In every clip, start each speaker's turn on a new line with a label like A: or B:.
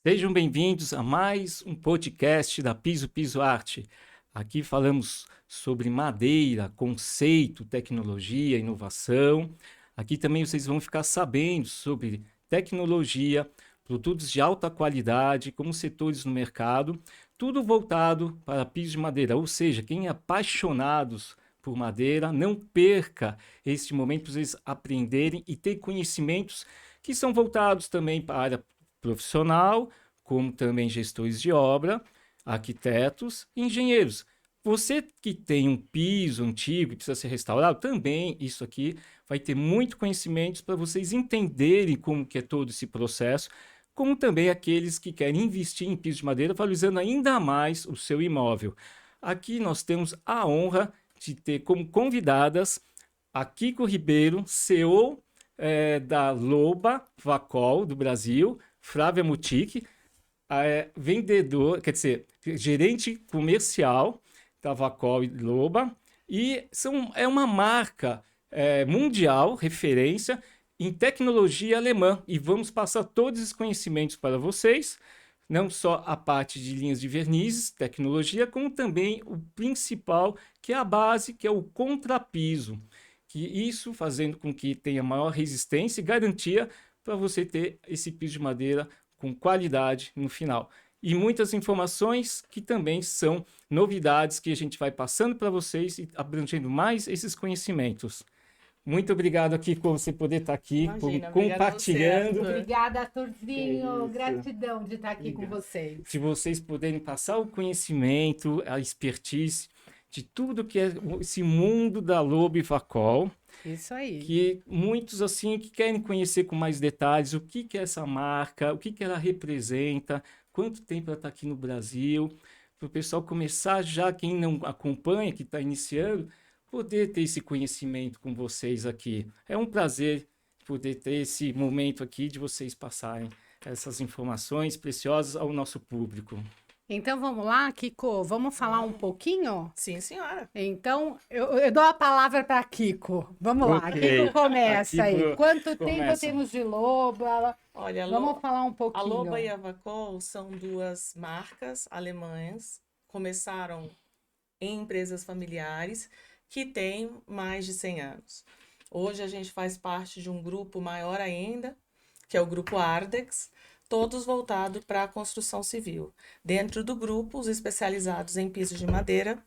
A: Sejam bem-vindos a mais um podcast da Piso Piso Arte. Aqui falamos sobre madeira, conceito, tecnologia, inovação. Aqui também vocês vão ficar sabendo sobre tecnologia, produtos de alta qualidade, como setores no mercado, tudo voltado para piso de madeira. Ou seja, quem é apaixonados por madeira, não perca este momento para vocês aprenderem e ter conhecimentos que são voltados também para a área profissional, como também gestores de obra, arquitetos e engenheiros. Você que tem um piso antigo e precisa ser restaurado, também isso aqui vai ter muito conhecimento para vocês entenderem como que é todo esse processo, como também aqueles que querem investir em piso de madeira, valorizando ainda mais o seu imóvel. Aqui nós temos a honra de ter como convidadas a Kiko Ribeiro, CEO da Loba Vacol do Brasil, Flávia Mutic, vendedor, quer dizer, gerente comercial da Vacol e Loba, e é uma marca mundial, referência em tecnologia alemã, e vamos passar todos os conhecimentos para vocês, não só a parte de linhas de vernizes, tecnologia, como também o principal, que é a base, que é o contrapiso, que isso fazendo com que tenha maior resistência e garantia para você ter esse piso de madeira com qualidade no final. E muitas informações que também são novidades que a gente vai passando para vocês e abrangendo mais esses conhecimentos. Muito obrigado aqui por você poder estar aqui.
B: Imagina,
A: compartilhando.
B: Obrigada, Arthurzinho. Gratidão de estar aqui com vocês.
A: De vocês poderem passar o conhecimento, a expertise de tudo que é esse mundo da Loba e Vacol.
B: Isso aí.
A: Que muitos assim que querem conhecer com mais detalhes o que é essa marca, o que ela representa, quanto tempo ela está aqui no Brasil, para o pessoal começar já, quem não acompanha, que está iniciando, poder ter esse conhecimento com vocês aqui. É um prazer poder ter esse momento aqui de vocês passarem essas informações preciosas ao nosso público.
B: Então vamos lá, Kiko, vamos falar um pouquinho?
C: Sim, senhora.
B: Então eu dou a palavra para Kiko. Vamos lá, Kiko começa aí. Quanto tempo temos de Loba?
C: Olha,
B: vamos falar um pouquinho.
C: A Loba e a Vacol são duas marcas alemãs, começaram em empresas familiares que têm mais de 100 anos. Hoje a gente faz parte de um grupo maior ainda, que é o grupo Ardex, todos voltados para a construção civil. Dentro do grupo, os especializados em pisos de madeira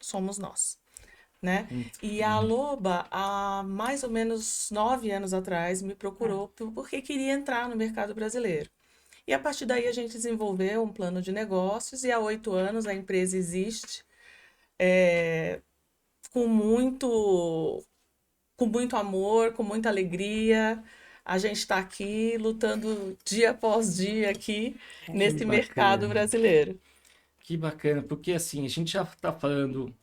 C: somos nós, né? E a Loba, há mais ou menos 9 anos atrás, me procurou porque queria entrar no mercado brasileiro. E a partir daí a gente desenvolveu um plano de negócios e há 8 anos a empresa existe com muito amor, com muita alegria. A gente está aqui lutando dia após dia aqui nesse mercado brasileiro.
A: Que bacana, porque assim, a gente já está falando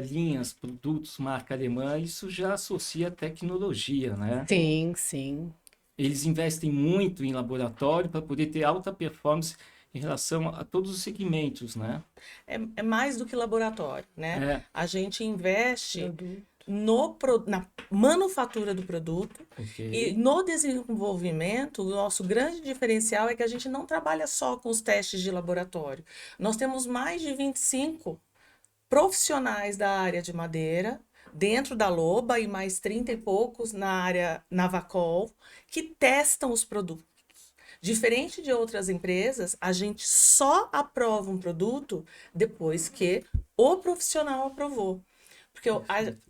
A: linhas, produtos, marca alemã, isso já associa a tecnologia, né?
B: Sim, sim.
A: Eles investem muito em laboratório para poder ter alta performance em relação a todos os segmentos, né?
C: É mais do que laboratório, né? A gente investe na manufatura do produto e no desenvolvimento. O nosso grande diferencial é que a gente não trabalha só com os testes de laboratório. Nós temos mais de 25 profissionais da área de madeira dentro da Loba e mais 30 e poucos na Vacol que testam os produtos. Diferente de outras empresas, a gente só aprova um produto depois que o profissional aprovou. Porque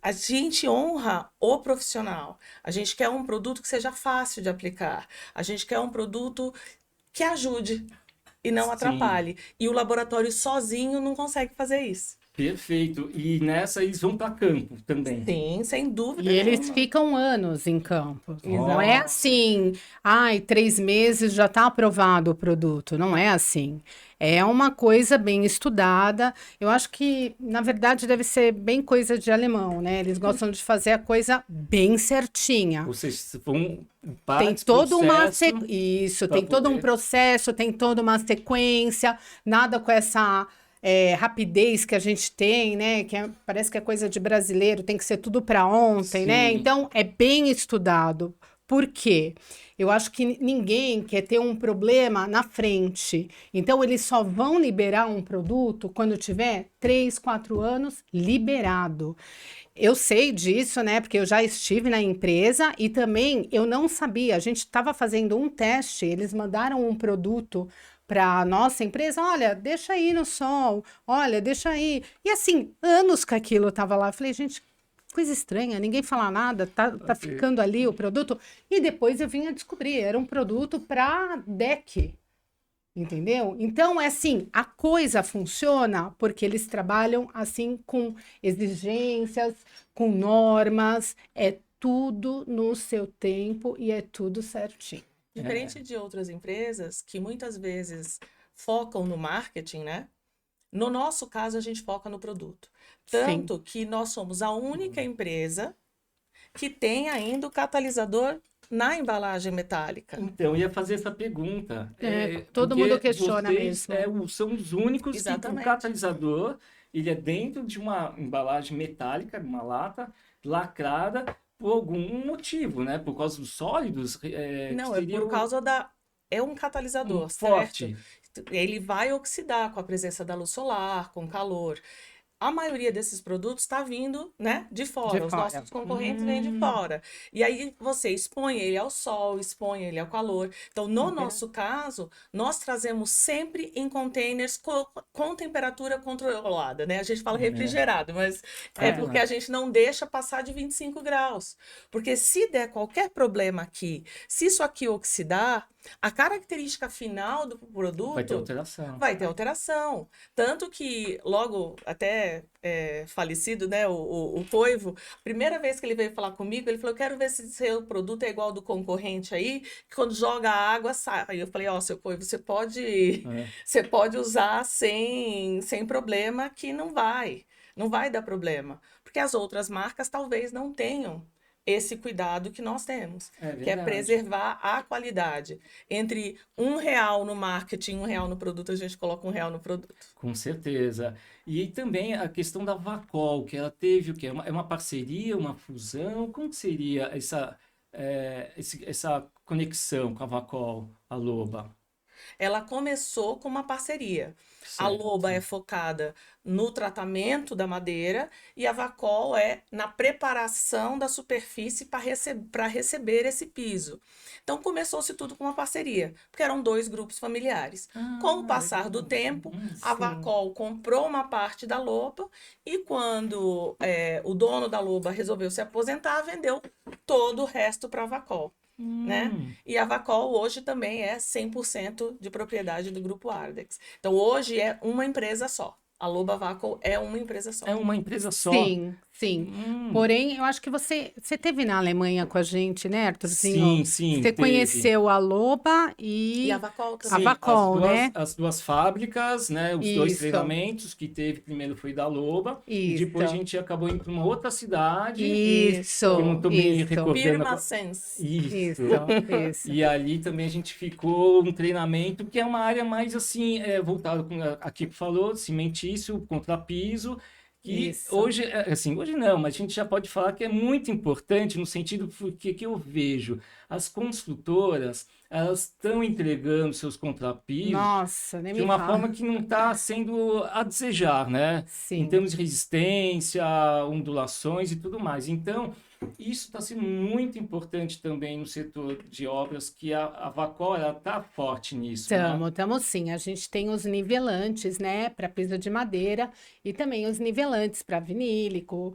C: a gente honra o profissional. A gente quer um produto que seja fácil de aplicar. A gente quer um produto que ajude e não atrapalhe. E o laboratório sozinho não consegue fazer isso.
A: Perfeito. E nessa eles vão para campo também.
C: Sim, sem dúvida.
B: E eles ficam anos em campo. Não é assim, 3 meses já está aprovado o produto. Não é assim. É uma coisa bem estudada. Eu acho que, na verdade, deve ser bem coisa de alemão, né? Eles gostam de fazer a coisa bem certinha.
A: Ou seja, vão
B: tem todo tem todo um processo, tem toda uma sequência, nada com essa rapidez que a gente tem, né? Parece que é coisa de brasileiro, tem que ser tudo para ontem, né? Então, é bem estudado. Por quê? Eu acho que ninguém quer ter um problema na frente. Então, eles só vão liberar um produto quando tiver 3, 4 anos liberado. Eu sei disso, né? Porque eu já estive na empresa e também eu não sabia. A gente estava fazendo um teste, eles mandaram um produto para a nossa empresa, olha, deixa aí no sol, olha, deixa aí. E assim, anos que aquilo estava lá. Eu falei, gente, coisa estranha, ninguém fala nada, tá ficando ali o produto. E depois eu vim a descobrir, era um produto para deck, entendeu? Então, é assim, a coisa funciona porque eles trabalham assim com exigências, com normas, é tudo no seu tempo e é tudo certinho.
C: Diferente de outras empresas que muitas vezes focam no marketing, né? No nosso caso, a gente foca no produto. Tanto que nós somos a única empresa que tem ainda o catalisador na embalagem metálica.
A: Então, eu ia fazer essa pergunta.
B: Todo mundo questiona mesmo.
A: São os únicos
C: Exatamente.
A: que o catalisador, ele é dentro de uma embalagem metálica, uma lata, lacrada, por algum motivo, né? Por causa dos sólidos.
C: Não, é por causa da... É um catalisador, certo?
A: Forte.
C: Ele vai oxidar com a presença da luz solar, com calor. A maioria desses produtos está vindo, né, de fora. Os nossos concorrentes vêm de fora. E aí você expõe ele ao sol, expõe ele ao calor. Então, no nosso caso, nós trazemos sempre em containers com temperatura controlada, né? A gente fala refrigerado, mas é porque a gente não deixa passar de 25 graus. Porque se der qualquer problema aqui, se isso aqui oxidar, a característica final do produto
A: vai ter alteração.
C: Tanto que logo até falecido, né, o Coivo, primeira vez que ele veio falar comigo, ele falou, eu quero ver se seu produto é igual ao do concorrente aí, que quando joga a água sai. Aí eu falei, seu Coivo, você pode usar sem problema, que não vai dar problema. Porque as outras marcas talvez não tenham esse cuidado que nós temos, que é preservar a qualidade. Entre R$1 no marketing, R$1 no produto, a gente coloca R$1 no produto.
A: Com certeza. E também a questão da Vacol, que ela teve o quê? É uma parceria, uma fusão? Como seria essa conexão com a Vacol, a Loba?
C: Ela começou com uma parceria. Certo. A Loba é focada no tratamento da madeira e a Vacol é na preparação da superfície para receber esse piso. Então, começou-se tudo com uma parceria, porque eram 2 grupos familiares. Com o passar do tempo, a Vacol comprou uma parte da Loba e quando o dono da Loba resolveu se aposentar, vendeu todo o resto para a Vacol. Né? E a Vacol hoje também é 100% de propriedade do Grupo Ardex. Então, hoje é uma empresa só. A Loba Vacol é uma empresa só.
A: É uma empresa só?
B: Sim. Porém, eu acho que você esteve na Alemanha com a gente, né, Arthurzinho?
A: Sim.
B: Você conheceu a Loba e
C: a Vacol também.
B: A Vacol, né?
A: As 2 fábricas, né? Os 2 treinamentos que teve, primeiro foi da Loba. E depois a gente acabou indo para uma outra cidade.
B: Isso.
A: Eu não tô me recordando.
C: Pirmasens.
A: Isso. E ali também a gente ficou um treinamento que é uma área mais assim, voltada, como a Kiko falou, cimentício, contrapiso. E hoje não, mas a gente já pode falar que é muito importante no sentido que eu vejo. As construtoras, elas estão entregando seus contrapisos de uma forma que não está sendo a desejar, né?
B: Sim.
A: Em termos de resistência, ondulações e tudo mais. Então, isso está sendo muito importante também no setor de obras, que a Vacol está forte nisso.
B: Estamos sim. A gente tem os nivelantes, né, para piso de madeira e também os nivelantes para vinílico,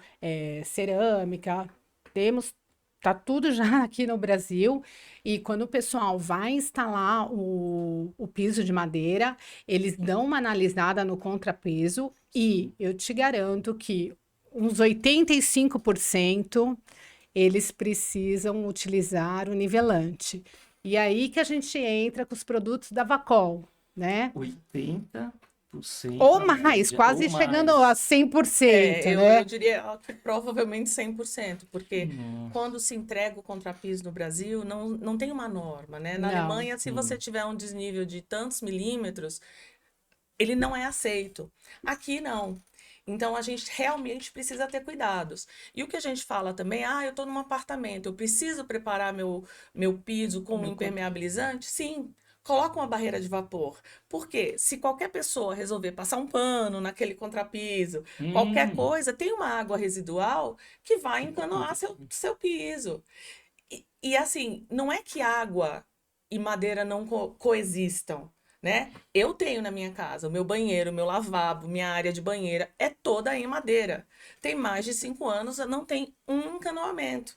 B: cerâmica. Temos tá tudo já aqui no Brasil. E quando o pessoal vai instalar o piso de madeira, eles dão uma analisada no contrapeso e eu te garanto que uns 85% eles precisam utilizar o nivelante. E aí que a gente entra com os produtos da Vacol, né?
A: 80%.
B: Ou mais, quase chegando a 100%, né?
C: Eu diria que provavelmente 100%, porque quando se entrega o contrapiso no Brasil, não tem uma norma, né? Na Alemanha, se você tiver um desnível de tantos milímetros, ele não é aceito. Aqui, não. Então, a gente realmente precisa ter cuidados. E o que a gente fala também, eu estou num apartamento, eu preciso preparar meu piso com um impermeabilizante? Sim. Coloca uma barreira de vapor. Porque se qualquer pessoa resolver passar um pano naquele contrapiso, qualquer coisa, tem uma água residual que vai encanoar seu piso. E assim, não é que água e madeira não coexistam, né? Eu tenho na minha casa o meu banheiro, o meu lavabo, minha área de banheira é toda em madeira. Tem mais de 5 anos, não tem um encanoamento.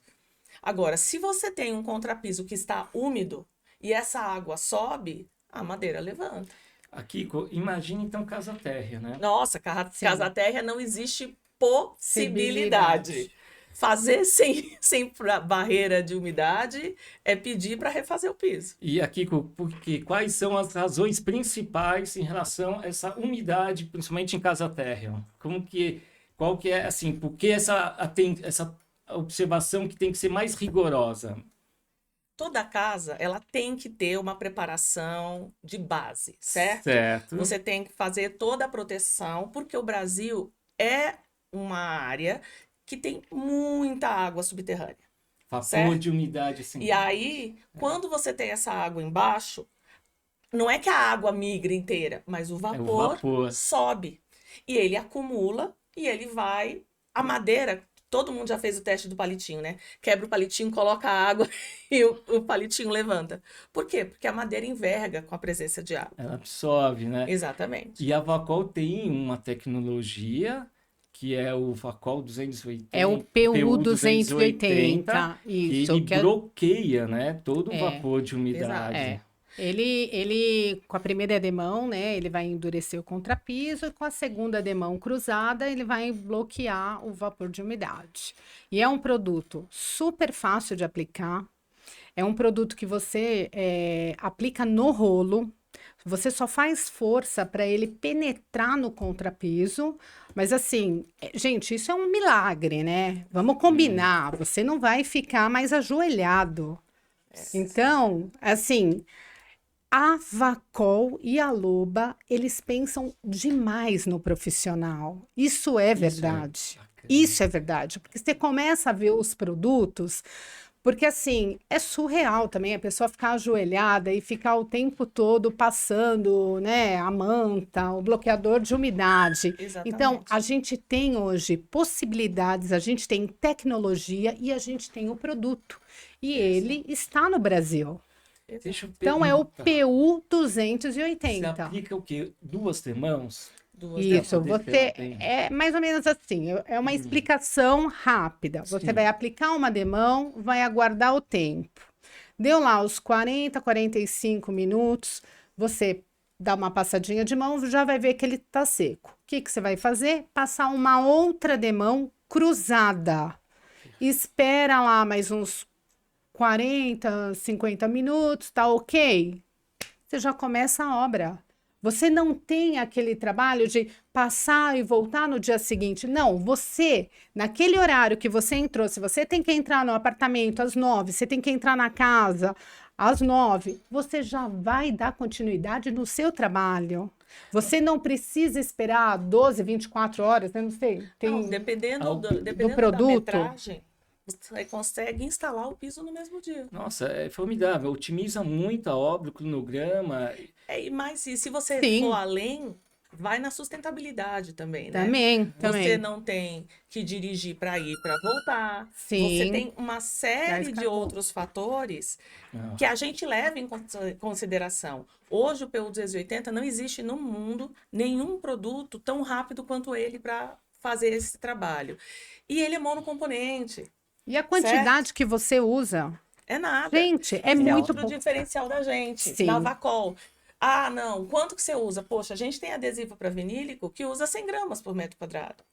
C: Agora, se você tem um contrapiso que está úmido, e essa água sobe, a madeira levanta.
A: Aqui, imagine então casa térrea, né?
C: Nossa, casa térrea não existe possibilidade. Fazer sem barreira de umidade é pedir para refazer o piso.
A: E aqui, porque quais são as razões principais em relação a essa umidade, principalmente em casa térrea? Qual que é, assim, por que essa observação que tem que ser mais rigorosa?
C: Toda casa, ela tem que ter uma preparação de base, certo?
A: Certo.
C: Você tem que fazer toda a proteção, porque o Brasil é uma área que tem muita água subterrânea.
A: Vapor de umidade, assim.
C: E aí, quando você tem essa água embaixo, não é que a água migra inteira, mas o vapor sobe. E ele acumula e ele vai... A madeira... Todo mundo já fez o teste do palitinho, né? Quebra o palitinho, coloca a água e o palitinho levanta. Por quê? Porque a madeira enverga com a presença de água.
A: Ela absorve, né?
C: Exatamente.
A: E a Vacol tem uma tecnologia que é o Vacol 280.
B: É o PU 280.
A: Isso. Que ele bloqueia, né? Todo o vapor de umidade.
B: Ele, com a primeira demão, né, ele vai endurecer o contrapiso, e com a segunda demão cruzada, ele vai bloquear o vapor de umidade. E é um produto super fácil de aplicar, é um produto que você aplica no rolo, você só faz força para ele penetrar no contrapiso, mas assim, gente, isso é um milagre, né? Vamos combinar, você não vai ficar mais ajoelhado. Então, assim... A Vacol e a Loba, eles pensam demais no profissional. Isso é verdade. Isso é verdade. Porque você começa a ver os produtos, porque assim, é surreal também a pessoa ficar ajoelhada e ficar o tempo todo passando, né, a manta, o bloqueador de umidade.
C: Exatamente.
B: Então, a gente tem hoje possibilidades, a gente tem tecnologia e a gente tem o produto. E ele está no Brasil. Então, é o PU 280.
A: Você aplica o quê? 2 demãos?
B: Isso, você é mais ou menos assim, é uma explicação rápida. Você vai aplicar uma demão, vai aguardar o tempo. Deu lá os 40, 45 minutos, você dá uma passadinha de mão, já vai ver que ele está seco. O que você vai fazer? Passar uma outra demão cruzada. Espera lá mais uns 40, 50 minutos, tá ok? Você já começa a obra. Você não tem aquele trabalho de passar e voltar no dia seguinte. Não, você, naquele horário que você entrou, se você tem que entrar no apartamento às 9, você tem que entrar na casa às 9, você já vai dar continuidade no seu trabalho. Você não precisa esperar 12, 24 horas, eu não sei.
C: Dependendo
B: do produto.
C: Da metragem, você consegue instalar o piso no mesmo dia.
A: Nossa, é formidável. Otimiza muito a obra, o cronograma.
C: Mas se você for além, vai na sustentabilidade também, né?
B: Também.
C: Você não tem que dirigir para ir para voltar.
B: Sim.
C: Você tem uma série de outros fatores que a gente leva em consideração. Hoje o PU 280 não existe no mundo nenhum produto tão rápido quanto ele para fazer esse trabalho. E ele é monocomponente.
B: E a quantidade que você usa?
C: É nada.
B: Gente, é muito
C: outro diferencial da gente,
B: Sim.
C: da Vacol. Ah, não, quanto que você usa? Poxa, a gente tem adesivo para vinílico que usa 100 gramas por metro quadrado.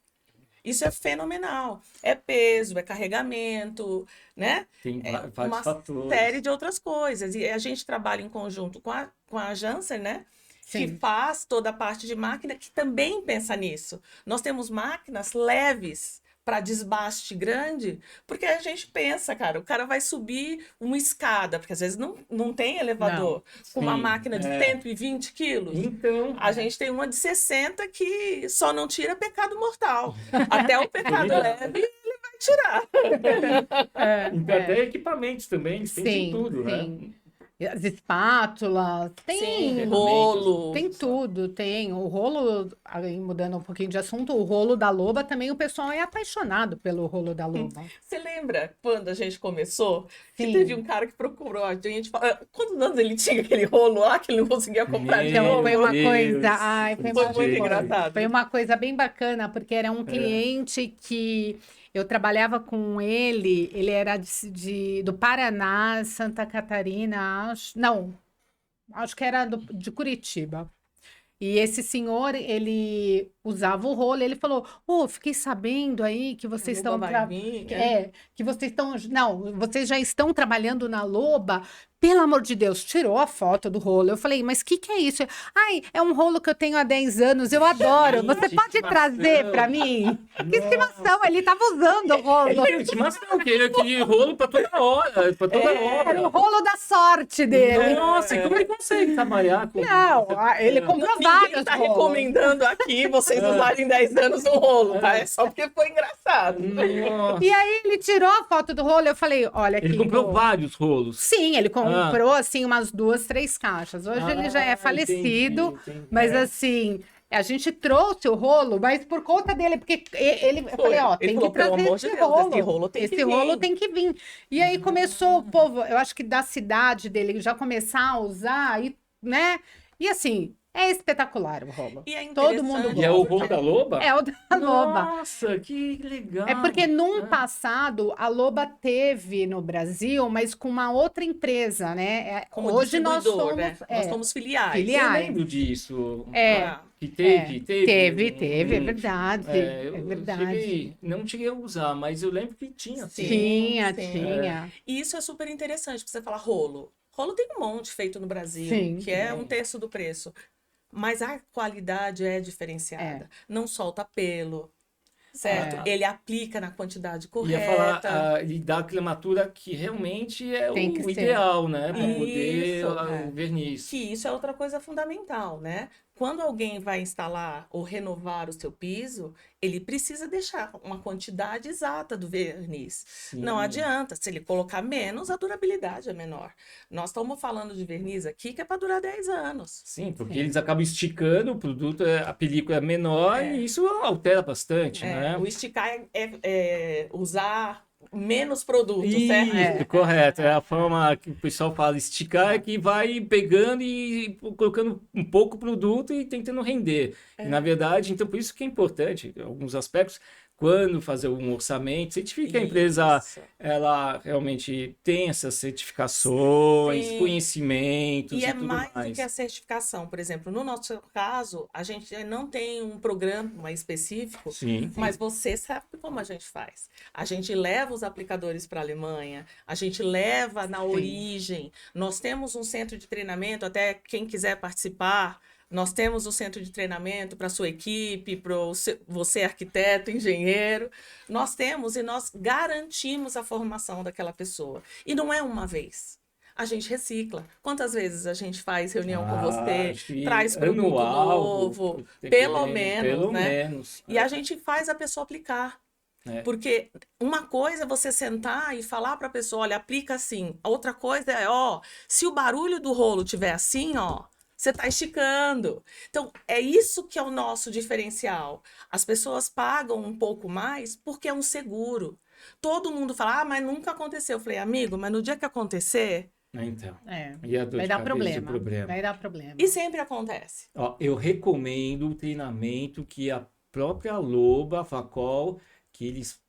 C: Isso é fenomenal. É peso, é carregamento, né?
A: Tem vários
C: uma
A: fatores.
C: série de outras coisas. E a gente trabalha em conjunto com a Janssen, né? Sim. Que faz toda a parte de máquina, que também pensa nisso. Nós temos máquinas leves para desbaste grande, porque a gente pensa, cara, o cara vai subir uma escada, porque às vezes não tem elevador, com uma máquina de 120 quilos.
A: Então,
C: a gente tem uma de 60 que só não tira pecado mortal. Até o pecado leve, ele vai tirar.
A: Então, até equipamentos também, eles têm tudo,
B: sim.
A: né?
B: As espátulas, tem
C: rolo.
B: Tem tudo, tem. O rolo, aí mudando um pouquinho de assunto, o rolo da loba também, o pessoal é apaixonado pelo rolo da loba.
C: Você lembra quando a gente começou? Que teve um cara que procurou a gente. Quantos anos ele tinha aquele rolo lá que ele não conseguia comprar de novo?
B: Foi uma coisa. Ai,
C: foi muito engraçado.
B: Foi uma coisa bem bacana, porque era um cliente que. Eu trabalhava com ele era do Paraná, Santa Catarina, acho que era de Curitiba. E esse senhor, ele usava o rolo, ele falou, fiquei sabendo aí que vocês estão... que vocês estão... Não, vocês já estão trabalhando na loba... Pelo amor de Deus, tirou a foto do rolo. Eu falei, mas o que é isso? Ai, é um rolo que eu tenho há 10 anos, eu adoro. Você pode trazer para mim? Que estimação, ele estava usando o rolo.
A: Estimação, que ele aquele rolo para toda hora, para toda hora.
B: Era o rolo da sorte dele.
A: Nossa, e como ele consegue trabalhar com...
B: Não, ele comprou vários
C: Ninguém tá recomendando aqui vocês usarem 10 anos um rolo, tá? É só porque foi engraçado.
B: E aí ele tirou a foto do rolo, eu falei, olha aqui.
A: Ele comprou vários rolos?
B: Sim, ele comprou, assim, umas 2, 3 caixas. Hoje ele já é falecido, entendi. Mas assim, a gente trouxe o rolo, mas por conta dele, porque eu falei, tem que trazer esse rolo. Esse rolo tem que vir. E aí começou o povo, eu acho que da cidade dele já começar a usar, né? E assim... É espetacular o rolo.
C: E é
B: todo mundo gosta.
A: E é o rolo da loba?
B: É o da loba.
A: Nossa, que legal.
B: É porque num passado a loba teve no Brasil, mas com uma outra empresa, né?
C: Hoje nós somos, né? Nós somos filiais.
A: Eu lembro disso. Que teve,
B: é verdade. É verdade.
C: Não
A: cheguei a usar, mas eu lembro que tinha.
B: Tinha.
C: E isso é super interessante para você falar rolo. Rolo tem um monte feito no Brasil, que é 1/3 do preço. Mas a qualidade é diferenciada. Não solta pelo, certo? Ele aplica na quantidade correta.
A: Ia falar, ele dá a climatura que realmente é o ideal, né? Para poder o verniz.
C: Que isso é outra coisa fundamental, né? Quando alguém vai instalar ou renovar o seu piso, ele precisa deixar uma quantidade exata do verniz. Sim. Não adianta, se ele colocar menos, a durabilidade é menor. Nós estamos falando de verniz aqui que é para durar 10 anos.
A: Sim, porque eles acabam esticando, o produto, a película é menor e isso altera bastante, né?
C: O esticar é usar... menos produto, certo?
A: Isso, correto. É a forma que o pessoal fala, esticar, que vai pegando e colocando um pouco produto e tentando render. E, na verdade, então, por isso que é importante, alguns aspectos, quando fazer um orçamento, certifica a empresa, ela realmente tem essas certificações, conhecimentos e tudo mais.
C: E é mais do que a certificação. Por exemplo, no nosso caso, a gente não tem um programa específico, mas você sabe como a gente faz. A gente leva os aplicadores para a Alemanha, a gente leva na origem. Nós temos um centro de treinamento, até quem quiser participar, nós temos um centro de treinamento para a sua equipe, para você arquiteto, engenheiro. Nós temos e nós garantimos a formação daquela pessoa. E não é uma vez. A gente recicla. Quantas vezes a gente faz reunião com você, traz produto novo, pelo menos. E a gente faz a pessoa aplicar. Porque uma coisa é você sentar e falar para a pessoa, olha, aplica assim. A outra coisa é, se o barulho do rolo tiver assim, você está esticando. Então, é isso que é o nosso diferencial. As pessoas pagam um pouco mais porque é um seguro. Todo mundo fala, mas nunca aconteceu. Eu falei, amigo, mas no dia que acontecer...
A: Então,
B: vai dar problema. Vai dar problema.
C: E sempre acontece.
A: Eu recomendo o treinamento que a própria Loba, a Vacol, que eles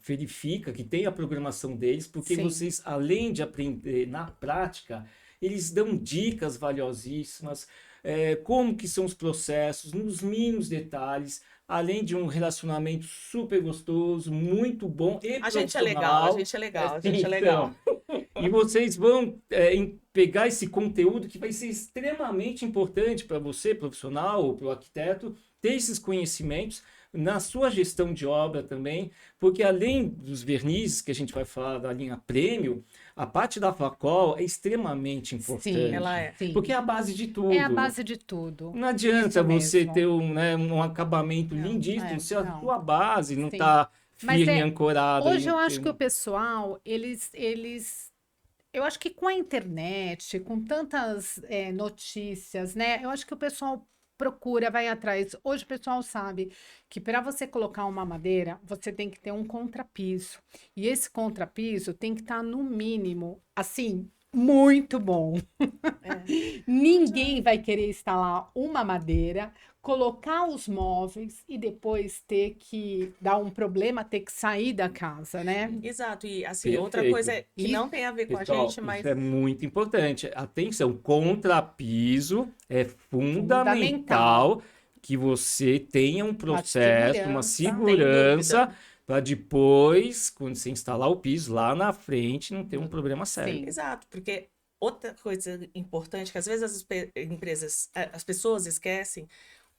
A: verifica que tem a programação deles, porque
B: Sim.
A: vocês, além de aprender na prática, eles dão dicas valiosíssimas, como que são os processos, nos mínimos detalhes, além de um relacionamento super gostoso, muito bom e
C: A gente é legal, a
A: profissional.
C: gente é legal, a gente é legal.
A: E vocês vão pegar esse conteúdo que vai ser extremamente importante para você, profissional ou para o arquiteto, ter esses conhecimentos na sua gestão de obra também, porque além dos vernizes que a gente vai falar da linha Premium, a parte da Facol é extremamente importante.
B: Sim,
C: Ela é.
B: sim.
A: Porque é a base de tudo.
B: É a base de tudo.
A: Não adianta
B: Isso
A: você
B: mesmo.
A: ter um acabamento lindíssimo se a
B: não.
A: sua base não
B: Sim.
A: está
B: Mas
A: firme e ancorada.
B: Hoje eu acho que o pessoal, eu acho que com a internet, com tantas notícias, né? Eu acho que o pessoal procura, vai atrás. Hoje o pessoal sabe que para você colocar uma madeira, você tem que ter um contrapiso. E esse contrapiso tem que estar no mínimo, assim, muito bom. Ninguém vai querer instalar uma madeira, colocar os móveis e depois ter que dar um problema, ter que sair da casa, né?
C: Exato, e assim,
A: Perfeito.
C: outra coisa que
B: Isso-
C: não tem a ver com a
A: Pessoal,
C: gente, mas
A: isso é muito importante. Atenção, contrapiso é fundamental que você tenha um processo, uma segurança para depois, quando você instalar o piso lá na frente, não ter um problema sério.
B: Sim.
C: exato, porque outra coisa importante que às vezes as pessoas esquecem,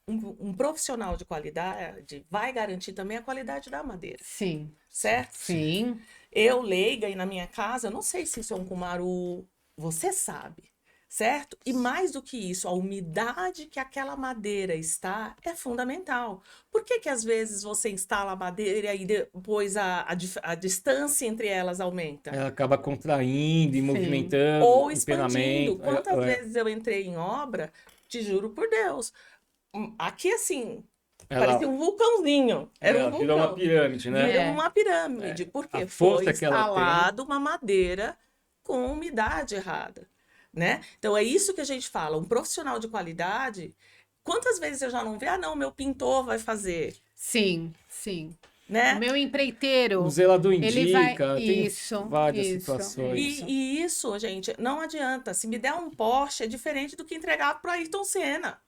C: um profissional de qualidade vai garantir também a qualidade da madeira,
B: Sim,
C: certo?
B: sim.
C: Eu, leiga, e na minha casa, eu não sei se isso é um cumaru, você sabe, certo? E mais do que isso, a umidade que aquela madeira está é fundamental. Por que que às vezes você instala a madeira e depois a distância entre elas aumenta?
A: Ela acaba contraindo e
B: Sim.
A: movimentando,
C: Ou
A: empenamento.
C: expandindo. Quantas vezes eu entrei em obra, te juro por Deus, aqui assim, parecia um vulcãozinho. Era um
A: virou uma
C: vulcão.
A: pirâmide, né?
C: Virou uma pirâmide, porque
A: A força
C: foi
A: que ela tem.
C: instalado uma madeira com umidade errada, né? Então é isso que a gente fala, um profissional de qualidade, quantas vezes eu já não vi, não, meu pintor vai fazer,
B: Sim, sim.
C: né?
B: O meu empreiteiro,
A: O zelador
B: ele vai...
A: indica, tem
B: Isso,
A: várias
B: isso.
A: situações.
C: E isso, gente, não adianta. Se me der um Porsche, é diferente do que entregar para Ayrton Senna.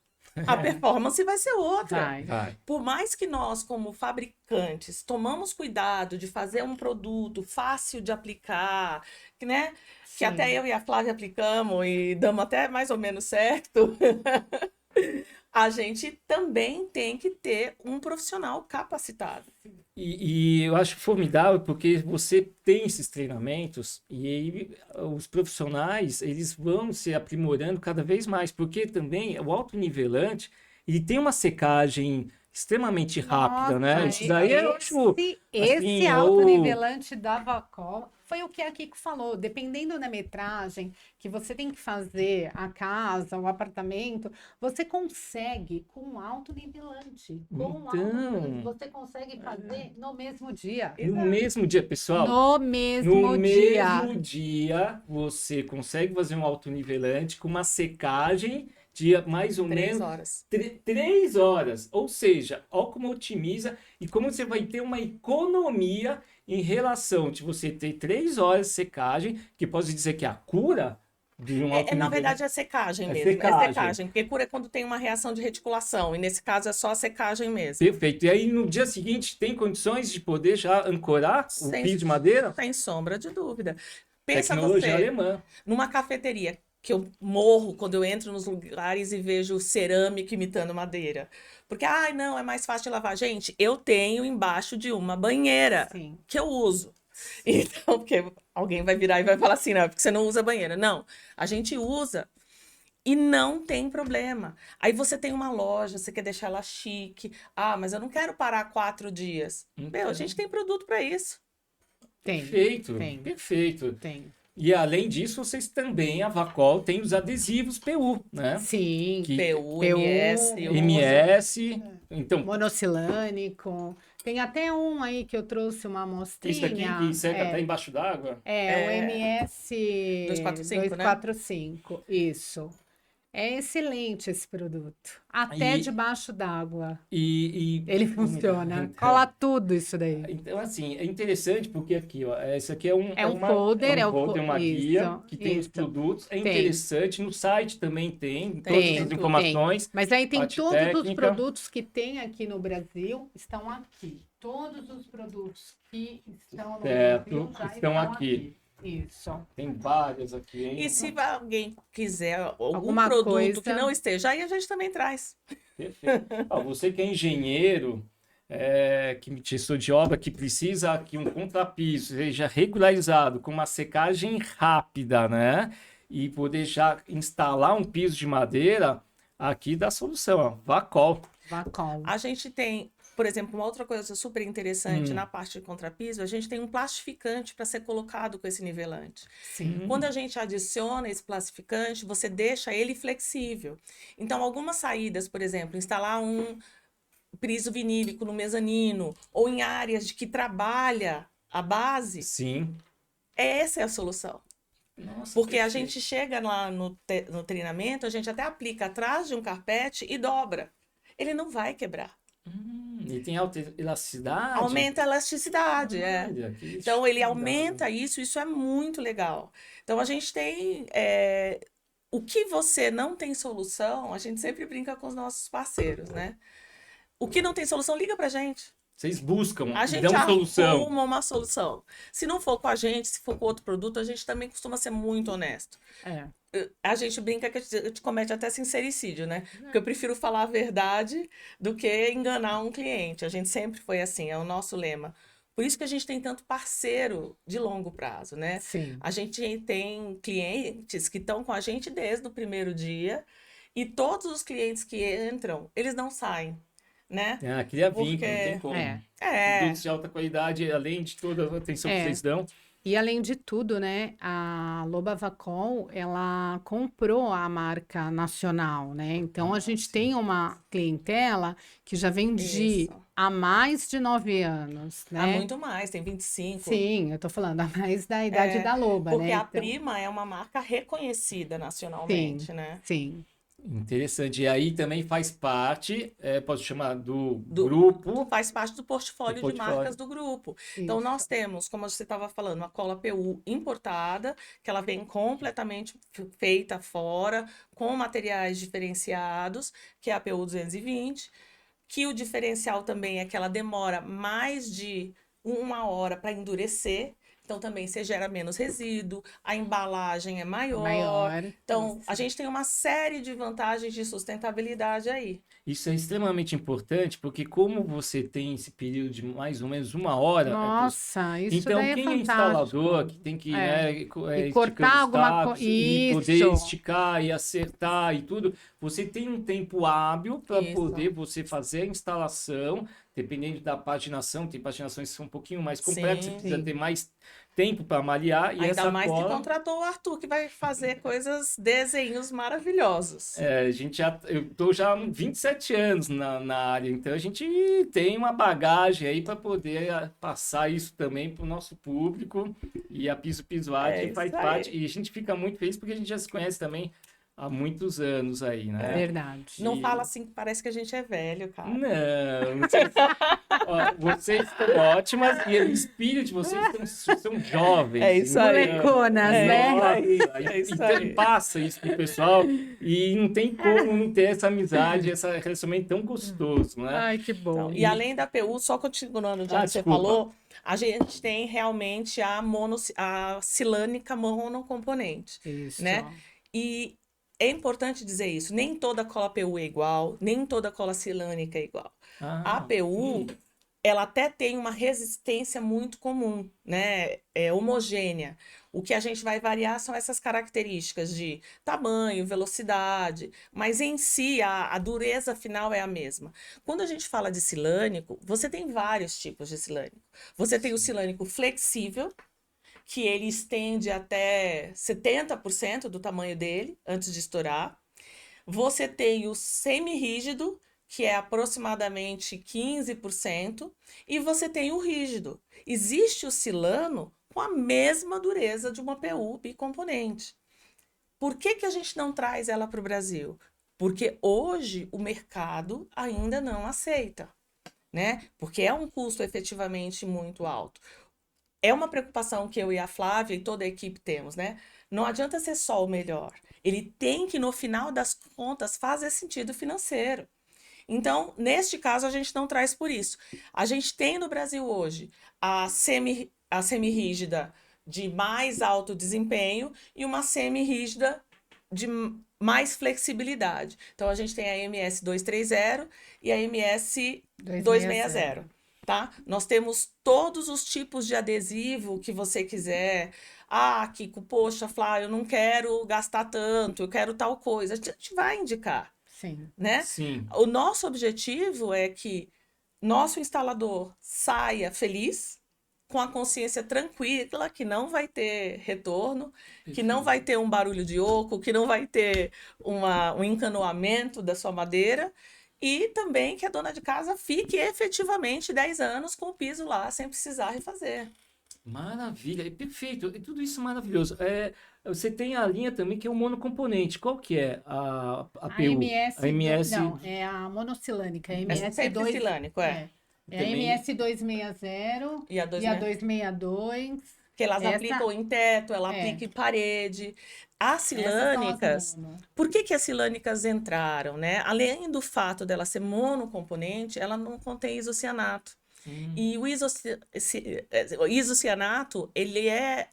C: A performance vai ser outra.
A: Vai.
C: Por mais que nós, como fabricantes, tomamos cuidado de fazer um produto fácil de aplicar, né? Que
B: Sim.
C: até eu e a Flávia aplicamos e damos até mais ou menos certo. A gente também tem que ter um profissional capacitado.
A: E eu acho formidável porque você tem esses treinamentos e aí os profissionais eles vão se aprimorando cada vez mais, porque também o autonivelante ele tem uma secagem extremamente rápida, né? Isso daí eu acho
B: Esse
A: assim,
B: autonivelante da Vacol foi o que a Kiko falou. Dependendo da metragem que você tem que fazer a casa, o apartamento, você consegue com autonivelante. Você consegue fazer no mesmo dia.
A: No mesmo dia, pessoal.
B: No mesmo dia.
A: mesmo dia você consegue fazer um autonivelante com uma secagem de mais ou
C: 3
A: menos
C: horas.
A: 3 horas. Ou seja, olha como otimiza e como você vai ter uma economia em relação de você ter 3 horas de secagem, que pode dizer que a cura de um
C: Na
A: autonivelante...
C: verdade, é secagem
A: É
C: mesmo.
A: secagem.
C: É secagem, porque cura é quando tem uma reação de reticulação, e nesse caso é só a secagem mesmo.
A: Perfeito. E aí, no dia seguinte, tem condições de poder já ancorar o
C: Sem-
A: piso de madeira?
C: Sem sombra de dúvida. Pensa
A: Tecnologia
C: você,
A: alemã.
C: numa cafeteria, que eu morro quando eu entro nos lugares e vejo cerâmica imitando madeira. Porque, ai, não, é mais fácil de lavar. Gente, eu tenho embaixo de uma banheira
B: Sim.
C: que eu uso. Então, porque alguém vai virar e vai falar assim, não, porque você não usa banheira. Não, a gente usa e não tem problema. Aí você tem uma loja, você quer deixar ela chique. Ah, mas eu não quero parar 4 dias. Meu, a gente tem produto para isso.
B: Tem.
A: Perfeito,
B: Tem.
A: perfeito.
B: Tem.
A: E além disso, vocês também, a Vacol, tem os adesivos PU, né?
B: Sim.
A: Que
C: PU, MS, eu uso.
A: MS, então,
B: Monocilânico. Tem até um aí que eu trouxe uma amostrinha.
A: isso aqui que seca até embaixo d'água.
B: O MS
C: 245, né?
B: 245, isso. É excelente esse produto. Até debaixo d'água. Ele funciona.
A: Então,
B: Cola tudo isso daí.
A: Então, assim, é interessante porque aqui, ó, esse aqui é um
B: folder,
A: uma guia que tem os produtos. É interessante. No site também tem todas as informações.
B: Mas aí tem todos
A: técnica.
B: Os produtos que tem aqui no Brasil estão aqui. Todos os produtos que estão no Brasil já estão aqui. Isso.
A: Tem várias aqui, hein?
C: E se alguém quiser algum produto que não esteja aí, a gente também traz.
A: Perfeito. Você que é engenheiro, que gestor de obra, que precisa que um contrapiso seja regularizado com uma secagem rápida, né? E poder já instalar um piso de madeira, aqui dá solução, ó. Vacol.
C: A gente tem, por exemplo, uma outra coisa super interessante na parte de contrapiso, a gente tem um plastificante para ser colocado com esse nivelante.
B: Sim.
C: Quando a gente adiciona esse plastificante, você deixa ele flexível. Então, algumas saídas, por exemplo, instalar um piso vinílico no mezanino ou em áreas de que trabalha a base,
A: sim,
C: essa é a solução.
A: Nossa,
C: porque a gente chega lá no treinamento, a gente até aplica atrás de um carpete e dobra. Ele não vai quebrar.
A: E tem alta elasticidade?
C: Aumenta a elasticidade, Então, ele aumenta isso é muito legal. Então, a gente tem... o que você não tem solução, a gente sempre brinca com os nossos parceiros, né? O que não tem solução, liga pra gente.
A: Vocês buscam,
C: a gente arruma uma solução. Se não for com a gente, se for com outro produto, a gente também costuma ser muito honesto. A gente brinca que a gente comete até sincericídio, né? Porque eu prefiro falar a verdade do que enganar um cliente. A gente sempre foi assim, é o nosso lema. Por isso que a gente tem tanto parceiro de longo prazo, né?
B: Sim.
C: A gente tem clientes que estão com a gente desde o primeiro dia e todos os clientes que entram, eles não saem. Né?
A: Cria vínculo, não tem como. Produtos de alta qualidade, além de toda a atenção que vocês dão.
B: E além de tudo, né, a Loba Vacol, ela comprou a marca nacional, né? Então a gente tem uma clientela que já vende há mais de 9 anos, né?
C: Há muito mais, tem 25.
B: Sim, eu tô falando há mais da idade da Loba,
C: porque
B: né?
C: Porque a Prima é uma marca reconhecida nacionalmente, né?
B: Sim.
A: Interessante. E aí também faz parte, posso chamar do grupo?
C: Faz parte do portfólio de marcas do grupo. Isso. Então, nós temos, como você estava falando, uma cola PU importada, que ela vem completamente feita fora, com materiais diferenciados, que é a PU 220, que o diferencial também é que ela demora mais de 1 hora para endurecer. Então, também você gera menos resíduo, a embalagem é maior. Então, a gente tem uma série de vantagens de sustentabilidade aí.
A: Isso é extremamente importante, porque como você tem esse período de mais ou menos 1 hora...
B: Nossa, isso
A: então,
B: daí é
A: quem é instalador, que tem que
B: e cortar alguma coisa...
A: E poder esticar e acertar e tudo, você tem um tempo hábil para poder você fazer a instalação, dependendo da paginação, tem paginações que são um pouquinho mais complexas, precisa ter mais tempo para malear. E
C: ainda mais que contratou o Arthur, que vai fazer desenhos maravilhosos.
A: Eu tô já há 27 anos na área, então a gente tem uma bagagem aí para poder passar isso também para o nosso público. E a Piso Arte faz parte. E a gente fica muito feliz porque a gente já se conhece também há muitos anos aí, né?
B: Verdade.
C: Não fala assim que parece que a gente é velho, cara.
A: Não. Vocês estão ótimas e o espírito de vocês são jovens.
B: É isso aí. Moleconas, né?
A: Então passa isso pro pessoal e não tem como não ter essa amizade, esse relacionamento tão gostoso, né?
B: Ai, que bom.
C: Então, e além da PU, só continuando o que você falou, a gente tem realmente a silânica monocomponente.
B: Isso.
C: Né? E é importante dizer isso, nem toda cola PU é igual, nem toda cola silânica é igual. A PU, ela até tem uma resistência muito comum, né? É homogênea. O que a gente vai variar são essas características de tamanho, velocidade, mas em si a dureza final é a mesma. Quando a gente fala de silânico, você tem vários tipos de silânico. Você tem o silânico flexível, que ele estende até 70% do tamanho dele, antes de estourar. Você tem o semi-rígido, que é aproximadamente 15%, e você tem o rígido. Existe o silano com a mesma dureza de uma PU bicomponente. Por que a gente não traz ela para o Brasil? Porque hoje o mercado ainda não aceita, né? Porque é um custo efetivamente muito alto. É uma preocupação que eu e a Flávia e toda a equipe temos, né? Não adianta ser só o melhor. Ele tem que, no final das contas, fazer sentido financeiro. Então, neste caso, a gente não traz por isso. A gente tem no Brasil hoje a semi-rígida de mais alto desempenho e uma semi-rígida de mais flexibilidade. Então, a gente tem a MS 230 e a MS 260. Tá? Nós temos todos os tipos de adesivo que você quiser. Ah, Kiko, poxa, Flá, eu não quero gastar tanto, eu quero tal coisa. A gente vai indicar.
B: Sim.
C: Né?
A: Sim.
C: O nosso objetivo é que nosso instalador saia feliz, com a consciência tranquila, que não vai ter retorno, que não vai ter um barulho de oco, que não vai ter um encanoamento da sua madeira, e também que a dona de casa fique efetivamente 10 anos com o piso lá, sem precisar refazer.
A: Maravilha, é perfeito, é tudo isso maravilhoso. Você tem a linha também que é o monocomponente. Qual que é a PU?
B: MS,
A: A MS...
B: Não, é a monocilânica. A MS
C: é sempre silânico,
B: É a MS 260
C: e a
B: 262.
C: Que elas aplicam em teto, ela aplica em parede. As silânicas, por que as silânicas entraram, né? Além do fato dela ser monocomponente, ela não contém isocianato. E o isocianato, ele é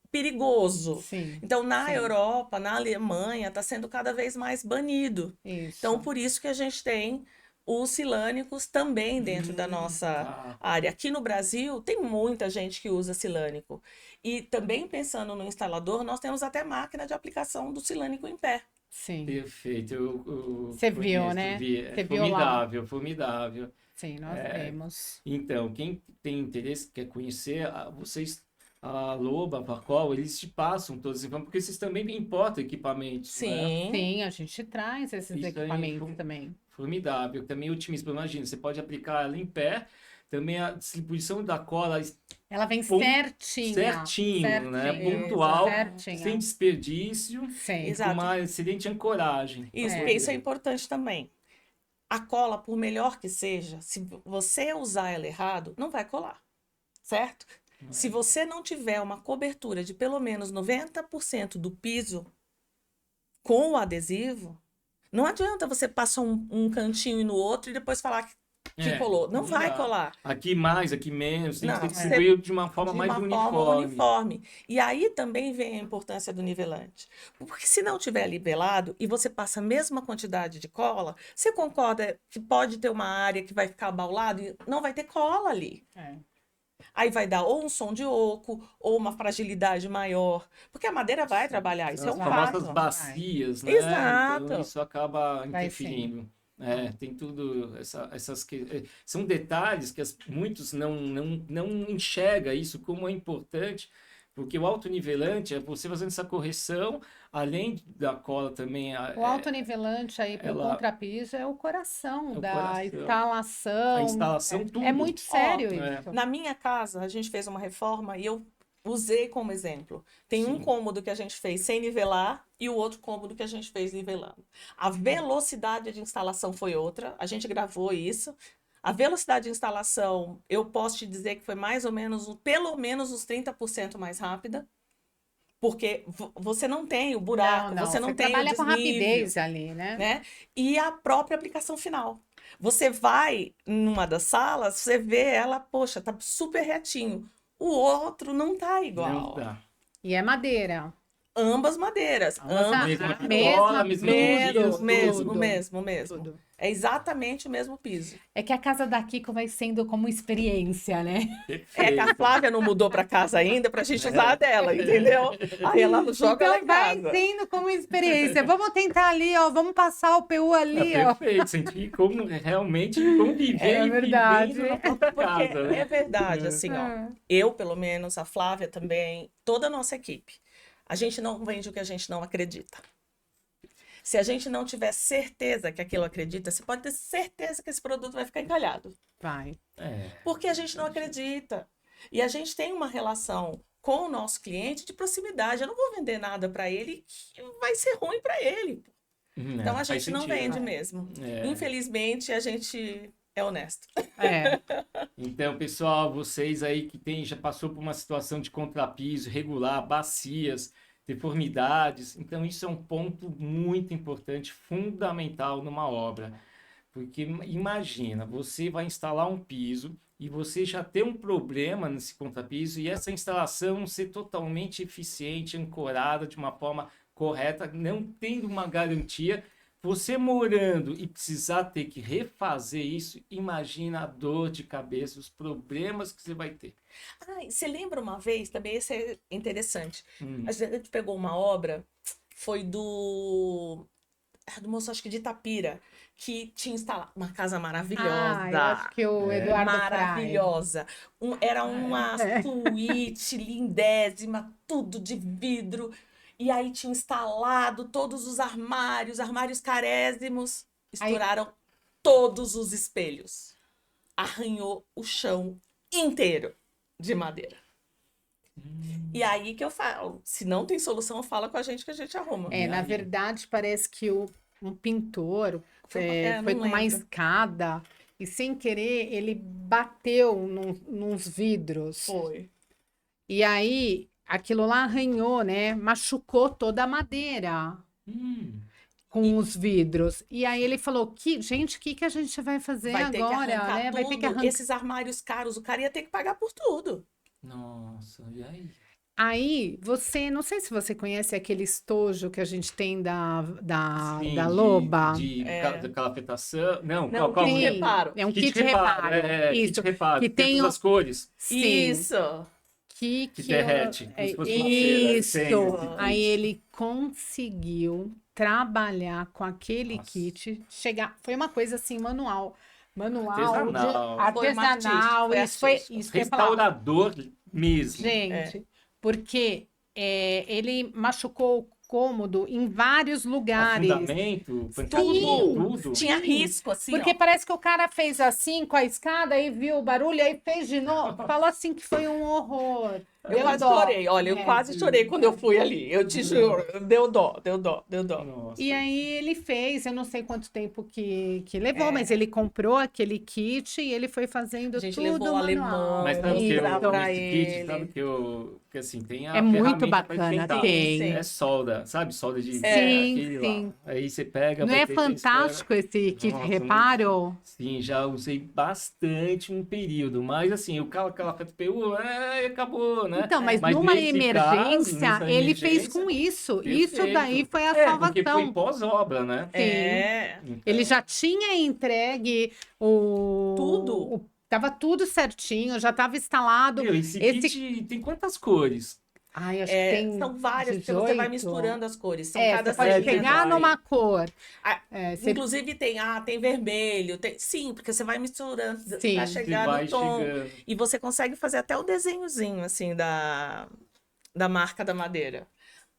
C: perigoso. Então, na Europa, na Alemanha, está sendo cada vez mais banido. Então, por isso que a gente tem os silânicos também dentro da nossa área. Aqui no Brasil, tem muita gente que usa silânico. E também pensando no instalador, nós temos até máquina de aplicação do silânico em pé.
B: Sim.
A: Perfeito.
B: Você viu, né?
A: Você formidável, formidável.
B: Sim, nós temos.
A: Então, quem tem interesse, quer conhecer, vocês, a Loba, a Varcol, eles te passam todos os informações, porque vocês também importam equipamentos.
B: Sim, sim, a gente traz esses equipamentos também.
A: Formidável, também otimiza. Imagina, você pode aplicar ela em pé, também a distribuição da cola.
B: Ela vem certinho,
A: né? Pontual,
B: certinho.
A: sem desperdício, e com uma excelente ancoragem.
C: Isso é importante também. A cola, por melhor que seja, se você usar ela errado, não vai colar, certo? Se você não tiver uma cobertura de pelo menos 90% do piso com o adesivo, não adianta você passar um cantinho e no outro e depois falar que colou. Não vai colar.
A: Aqui mais, aqui menos. Tem que distribuir de uma forma mais uniforme.
C: E aí também vem a importância do nivelante. Porque se não tiver nivelado e você passa a mesma quantidade de cola, você concorda que pode ter uma área que vai ficar abaulada e não vai ter cola ali. Aí vai dar ou um som de oco, ou uma fragilidade maior. Porque a madeira vai trabalhar, isso é um fato.
A: As famosas bacias, né?
C: Exato.
A: Então isso acaba interferindo. Tem tudo, são detalhes que muitos não enxergam isso como é importante, porque o autonivelante é você fazendo essa correção, além da cola também.
B: O autonivelante aí para o contrapiso é o coração da instalação.
A: A instalação, tudo.
B: É muito sério isso.
C: Na minha casa, a gente fez uma reforma e eu usei como exemplo. Tem um cômodo que a gente fez sem nivelar e o outro cômodo que a gente fez nivelando. A velocidade de instalação foi outra, a gente gravou isso. A velocidade de instalação, eu posso te dizer que foi mais ou menos, pelo menos uns 30% mais rápida, porque você não tem o buraco, você não tem o desnível.
B: Trabalha com rapidez ali,
C: né? E a própria aplicação final. Você vai numa das salas, você vê ela, poxa, tá super retinho. O outro não tá igual.
A: Não tá.
B: E é madeira.
C: Ambas madeiras. Mesmo. É exatamente o mesmo piso.
B: É que a casa da Kiko vai sendo como experiência, né?
C: É que a Flávia não mudou para casa ainda pra gente usar a dela, entendeu? Aí ela joga ela em casa.
B: Vai sendo como experiência. Vamos tentar ali, ó. Vamos passar o PU ali, ó.
A: Perfeito. Sentir como realmente conviver
B: é verdade.
A: vivendo na própria casa.
C: Né? É verdade, assim, ó. Eu, pelo menos, a Flávia também, toda a nossa equipe. A gente não vende o que a gente não acredita. Se a gente não tiver certeza que aquilo acredita, você pode ter certeza que esse produto vai ficar encalhado.
B: Vai.
C: Porque a gente não acredita. E a gente tem uma relação com o nosso cliente de proximidade. Eu não vou vender nada para ele que vai ser ruim para ele. Então a gente não vende mesmo. Infelizmente, a gente é honesto.
A: Então, pessoal, vocês aí que já passou por uma situação de contrapiso irregular, bacias, deformidades, então isso é um ponto muito importante, fundamental numa obra. Porque imagina, você vai instalar um piso e você já tem um problema nesse contrapiso e essa instalação não ser totalmente eficiente, ancorada de uma forma correta, não tendo uma garantia. Você morando e precisar ter que refazer isso, imagina a dor de cabeça, os problemas que você vai ter.
C: Você lembra uma vez, também esse é interessante, a gente pegou uma obra, foi do moço, acho que de Itapira, que tinha instalado uma casa maravilhosa.
B: Eu acho que o Eduardo
C: maravilhosa. Era uma suíte lindésima, tudo de vidro. E aí tinha instalado todos os armários carésimos, estouraram todos os espelhos. Arranhou o chão inteiro de madeira. E aí que eu falo, se não tem solução, fala com a gente que a gente arruma.
B: Na verdade, parece que um pintor foi com uma escada e, sem querer, ele bateu nos vidros.
C: Foi.
B: E aí, aquilo lá arranhou, né? Machucou toda a madeira com os vidros. E aí ele falou, gente, o que a gente vai fazer agora? Né?
C: Vai ter que arrancar esses armários caros, o cara ia ter que pagar por tudo.
A: Nossa, e aí?
B: Aí, não sei se você conhece aquele estojo que a gente tem da Loba.
A: Da calafetação. Não,
C: qual
B: kit
C: de reparo.
B: É um kit de reparo.
A: Isso. Kit de reparo.
B: Que tem
A: todas as cores.
B: Sim.
C: Isso.
B: Que
A: derrete.
B: Isso. Aí ele conseguiu trabalhar com aquele kit. Foi uma coisa assim, manual. Artesanal. Isso foi
A: restaurador mesmo.
B: Gente, porque ele machucou o cômodo em vários lugares.
A: Fundamento,
C: tudo. Tinha risco, assim.
B: Porque parece que o cara fez assim com a escada, aí viu o barulho, aí fez de novo. Falou assim que foi um horror.
C: Eu quase chorei, olha, eu quase chorei quando eu fui ali. Eu te juro, deu dó.
A: Nossa.
B: E aí ele fez, eu não sei quanto tempo que levou, mas ele comprou aquele kit e ele foi fazendo tudo.
C: A gente levou o alemão.
A: Mas sabe que assim, tem a
B: muito bacana, tem.
A: É solda, sabe? Solda de...
B: Sim.
A: Aí você pega...
B: Não é fantástico esse kit de reparo?
A: Sim, já usei bastante um período, mas assim, o cara PU, acabou, né?
B: Então, mas numa emergência, ele fez com isso.
A: Perfeito.
B: Isso daí foi a salvação.
A: Porque foi pós-obra, né?
B: Sim. Então... Ele já tinha entregue
C: tudo.
B: Tava tudo certinho, já estava instalado.
A: Esse kit tem quantas cores?
B: Ai, acho que tem
C: são várias,
B: 18.
C: porque você vai misturando as cores. São
B: cada você pode pegar numa cor.
C: Inclusive tem vermelho. Sim, porque você vai misturando para chegar no tom. E você consegue fazer até o desenhozinho, assim, da marca da madeira.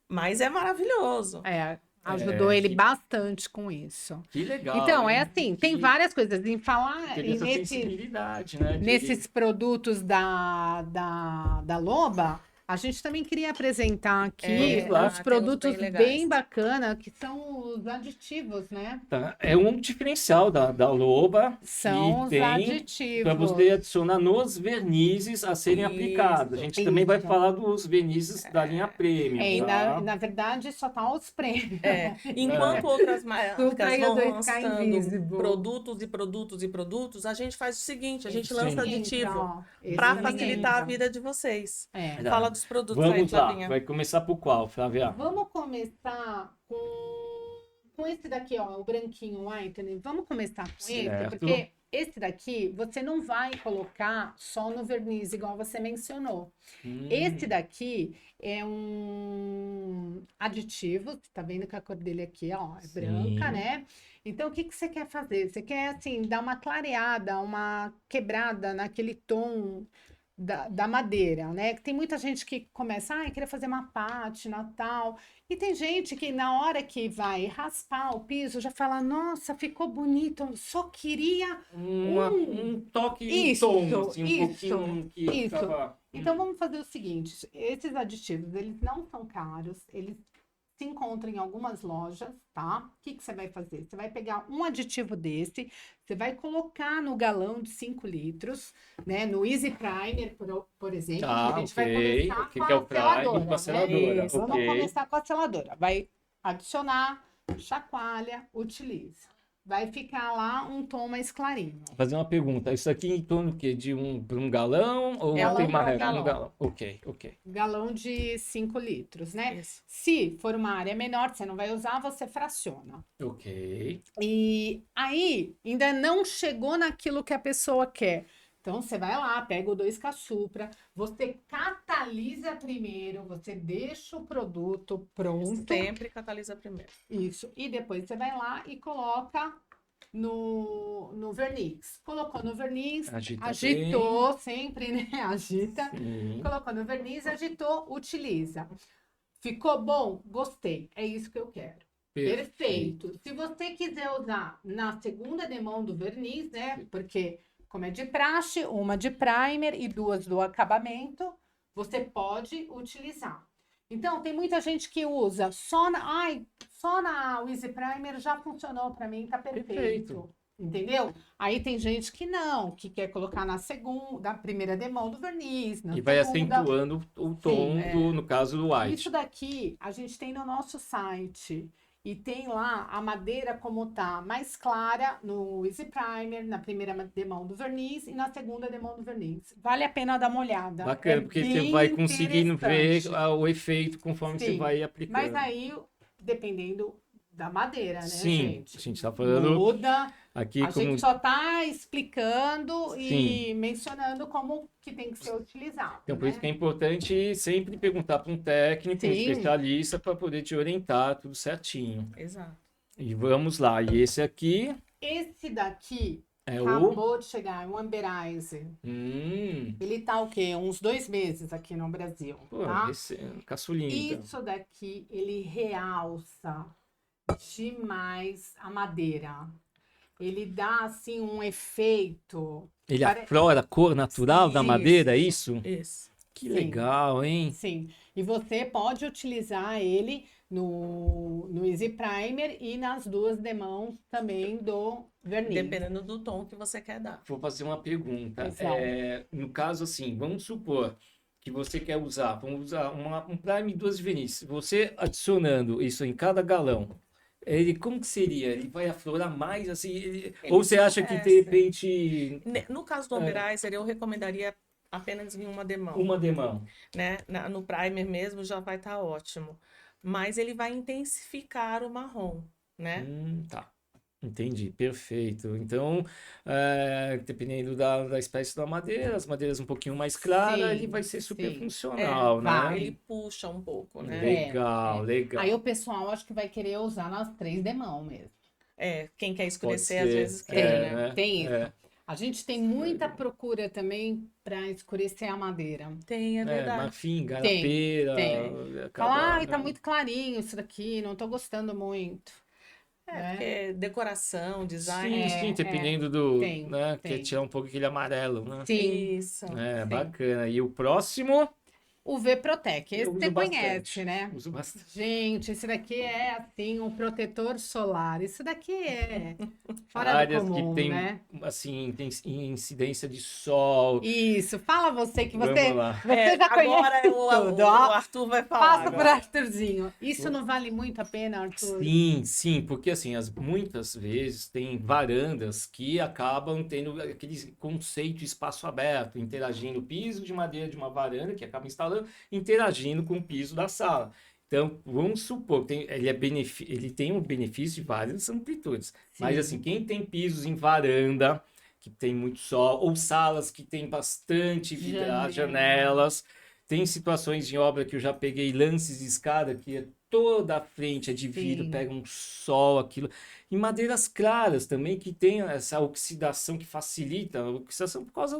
C: Mas é maravilhoso.
B: Ajudou ele bastante com isso.
A: Que legal.
B: Então, assim, tem várias coisas. Em falar nesses produtos da Loba, a gente também queria apresentar aqui uns produtos bem bacanas, que são os aditivos, né?
A: Tá. É um diferencial da Loba.
B: São os aditivos.
A: Para você adicionar nos vernizes a serem aplicados. A gente também vai falar dos vernizes da linha Premium.
B: Na verdade, só tá os prêmios.
C: Enquanto outras marcas vão lançando produtos, a gente faz o seguinte, a gente lança aditivo para facilitar a vida de vocês. Fala dos produtos.
A: Vamos lá, vai começar por qual, Flávia?
B: Vamos começar com esse daqui, ó, o branquinho whitening. Vamos começar com esse, porque esse daqui você não vai colocar só no verniz, igual você mencionou. Esse daqui é um aditivo, tá vendo que a cor dele aqui, ó, é branca, né? Então, o que você quer fazer? Você quer, assim, dar uma clareada, uma quebrada naquele tom da madeira, né? Tem muita gente que começa, queria fazer uma pátina, tal. E tem gente que na hora que vai raspar o piso já fala, nossa, ficou bonito, só queria
A: um toque em tom, assim, um pouquinho que tava...
B: Então, vamos fazer o seguinte, esses aditivos, eles não são caros, eles se encontram em algumas lojas, tá? O que você vai fazer? Você vai pegar um aditivo desse, você vai colocar no galão de 5 litros, né? No Easy Primer, por exemplo, que a gente vai começar com
A: é o
B: a
A: seladora,
B: seladora.
A: seladora.
B: Isso, vamos começar com a seladora. Vai adicionar, chacoalha, utiliza. Vai ficar lá um tom mais clarinho.
A: Vou fazer uma pergunta. Isso aqui em torno de para um galão ou tem uma regra? Um galão. Ok.
B: Galão de 5 litros, né?
C: Isso.
B: Se for uma área menor, você não vai usar, você fraciona.
A: Ok.
B: E aí, ainda não chegou naquilo que a pessoa quer. Então, você vai lá, pega o 2K Supra, você catalisa primeiro, você deixa o produto pronto.
C: Sempre catalisa primeiro.
B: Isso. E depois você vai lá e coloca no verniz. Colocou no verniz, agitou bem. Sempre, né? Agita. Sim. Colocou no verniz, agitou, utiliza. Ficou bom? Gostei. É isso que eu quero. Perfeito. Se você quiser usar na segunda demão do verniz, né? Porque como é de praxe, uma de primer e 2 do acabamento, você pode utilizar. Então, tem muita gente que usa só na Easy Primer já funcionou para mim, tá perfeito. Entendeu? Aí tem gente que não, que quer colocar na primeira demão do verniz, na
A: e vai acentuando o tom, no caso do white.
B: Isso daqui a gente tem no nosso site. E tem lá a madeira como tá mais clara no Easy Primer, na primeira demão do verniz e na segunda demão do verniz. Vale a pena dar uma olhada.
A: Bacana, porque você vai conseguindo ver o efeito conforme você vai aplicando.
B: Mas aí, dependendo da madeira, né, gente?
A: Sim, a gente tá falando...
B: Muda.
A: Aqui
B: a gente só tá explicando e mencionando como que tem que ser utilizado.
A: Então, por isso que é importante sempre perguntar para um técnico, um especialista, para poder te orientar tudo certinho.
C: Exato.
A: E vamos lá. E esse aqui?
B: Esse daqui acabou de chegar, o Amberize. Ele tá o quê? Uns 2 meses aqui no Brasil.
A: Pô,
B: tá?
A: Esse é caçulinha.
B: Isso daqui, ele realça demais a madeira. Ele dá, assim, um efeito...
A: Ele aflora a cor natural da madeira, é isso?
C: Isso.
A: Que legal, hein?
B: Sim. E você pode utilizar ele no Easy Primer e nas 2 demãos também do verniz.
C: Dependendo do tom que você quer dar.
A: Vou fazer uma pergunta. No caso, assim, vamos supor que você quer usar, vamos usar um primer e 2 verniz. Você adicionando isso em cada galão, ele como que seria? Ele vai aflorar mais assim? Ou você acha que de repente...
C: No caso do Amberizer, eu recomendaria apenas em uma demão.
A: Uma demão.
C: Né? No primer mesmo já vai estar ótimo. Mas ele vai intensificar o marrom, né?
A: Tá. Entendi, perfeito. Então, dependendo da espécie da madeira, as madeiras um pouquinho mais claras, ele vai ser super funcional, né?
C: Ele puxa um pouco, né?
A: Legal.
B: Aí o pessoal acho que vai querer usar nas 3 demãos mesmo.
C: Quem quer escurecer, às vezes quer, né?
B: Tem isso. A gente tem muita procura também para escurecer a madeira.
C: Tem, é verdade.
A: Marfim, garapeira.
B: Fala, tá muito clarinho isso daqui, não tô gostando muito.
C: Porque decoração, design.
A: Sim, dependendo do... né, quer tirar um pouco aquele amarelo, né?
B: Sim.
C: Isso.
A: Bacana. E o próximo...
B: O V-Protec, esse você conhece, né?
A: Uso bastante.
B: Gente, esse daqui é, assim, um protetor solar. Isso daqui é fora
A: áreas
B: do comum,
A: que tem,
B: né?
A: assim, tem incidência de sol.
B: Isso, fala você que você
A: lá.
B: já conhece
C: agora
B: tudo.
C: O Arthur vai falar.
B: Passa por Arthurzinho. Isso não vale muito a pena, Arthur?
A: Sim, porque assim, muitas vezes tem varandas que acabam tendo aquele conceito de espaço aberto, interagindo o piso de madeira de uma varanda que acaba instalando, interagindo com o piso da sala. Então, vamos supor que ele tem um benefício de várias amplitudes. Mas assim, quem tem pisos em varanda, que tem muito sol, ou salas que tem bastante janelas, tem situações de obra que eu já peguei lances de escada que toda a frente é de vidro, pega um sol, aquilo. E madeiras claras também, que tem essa oxidação que facilita a oxidação por causa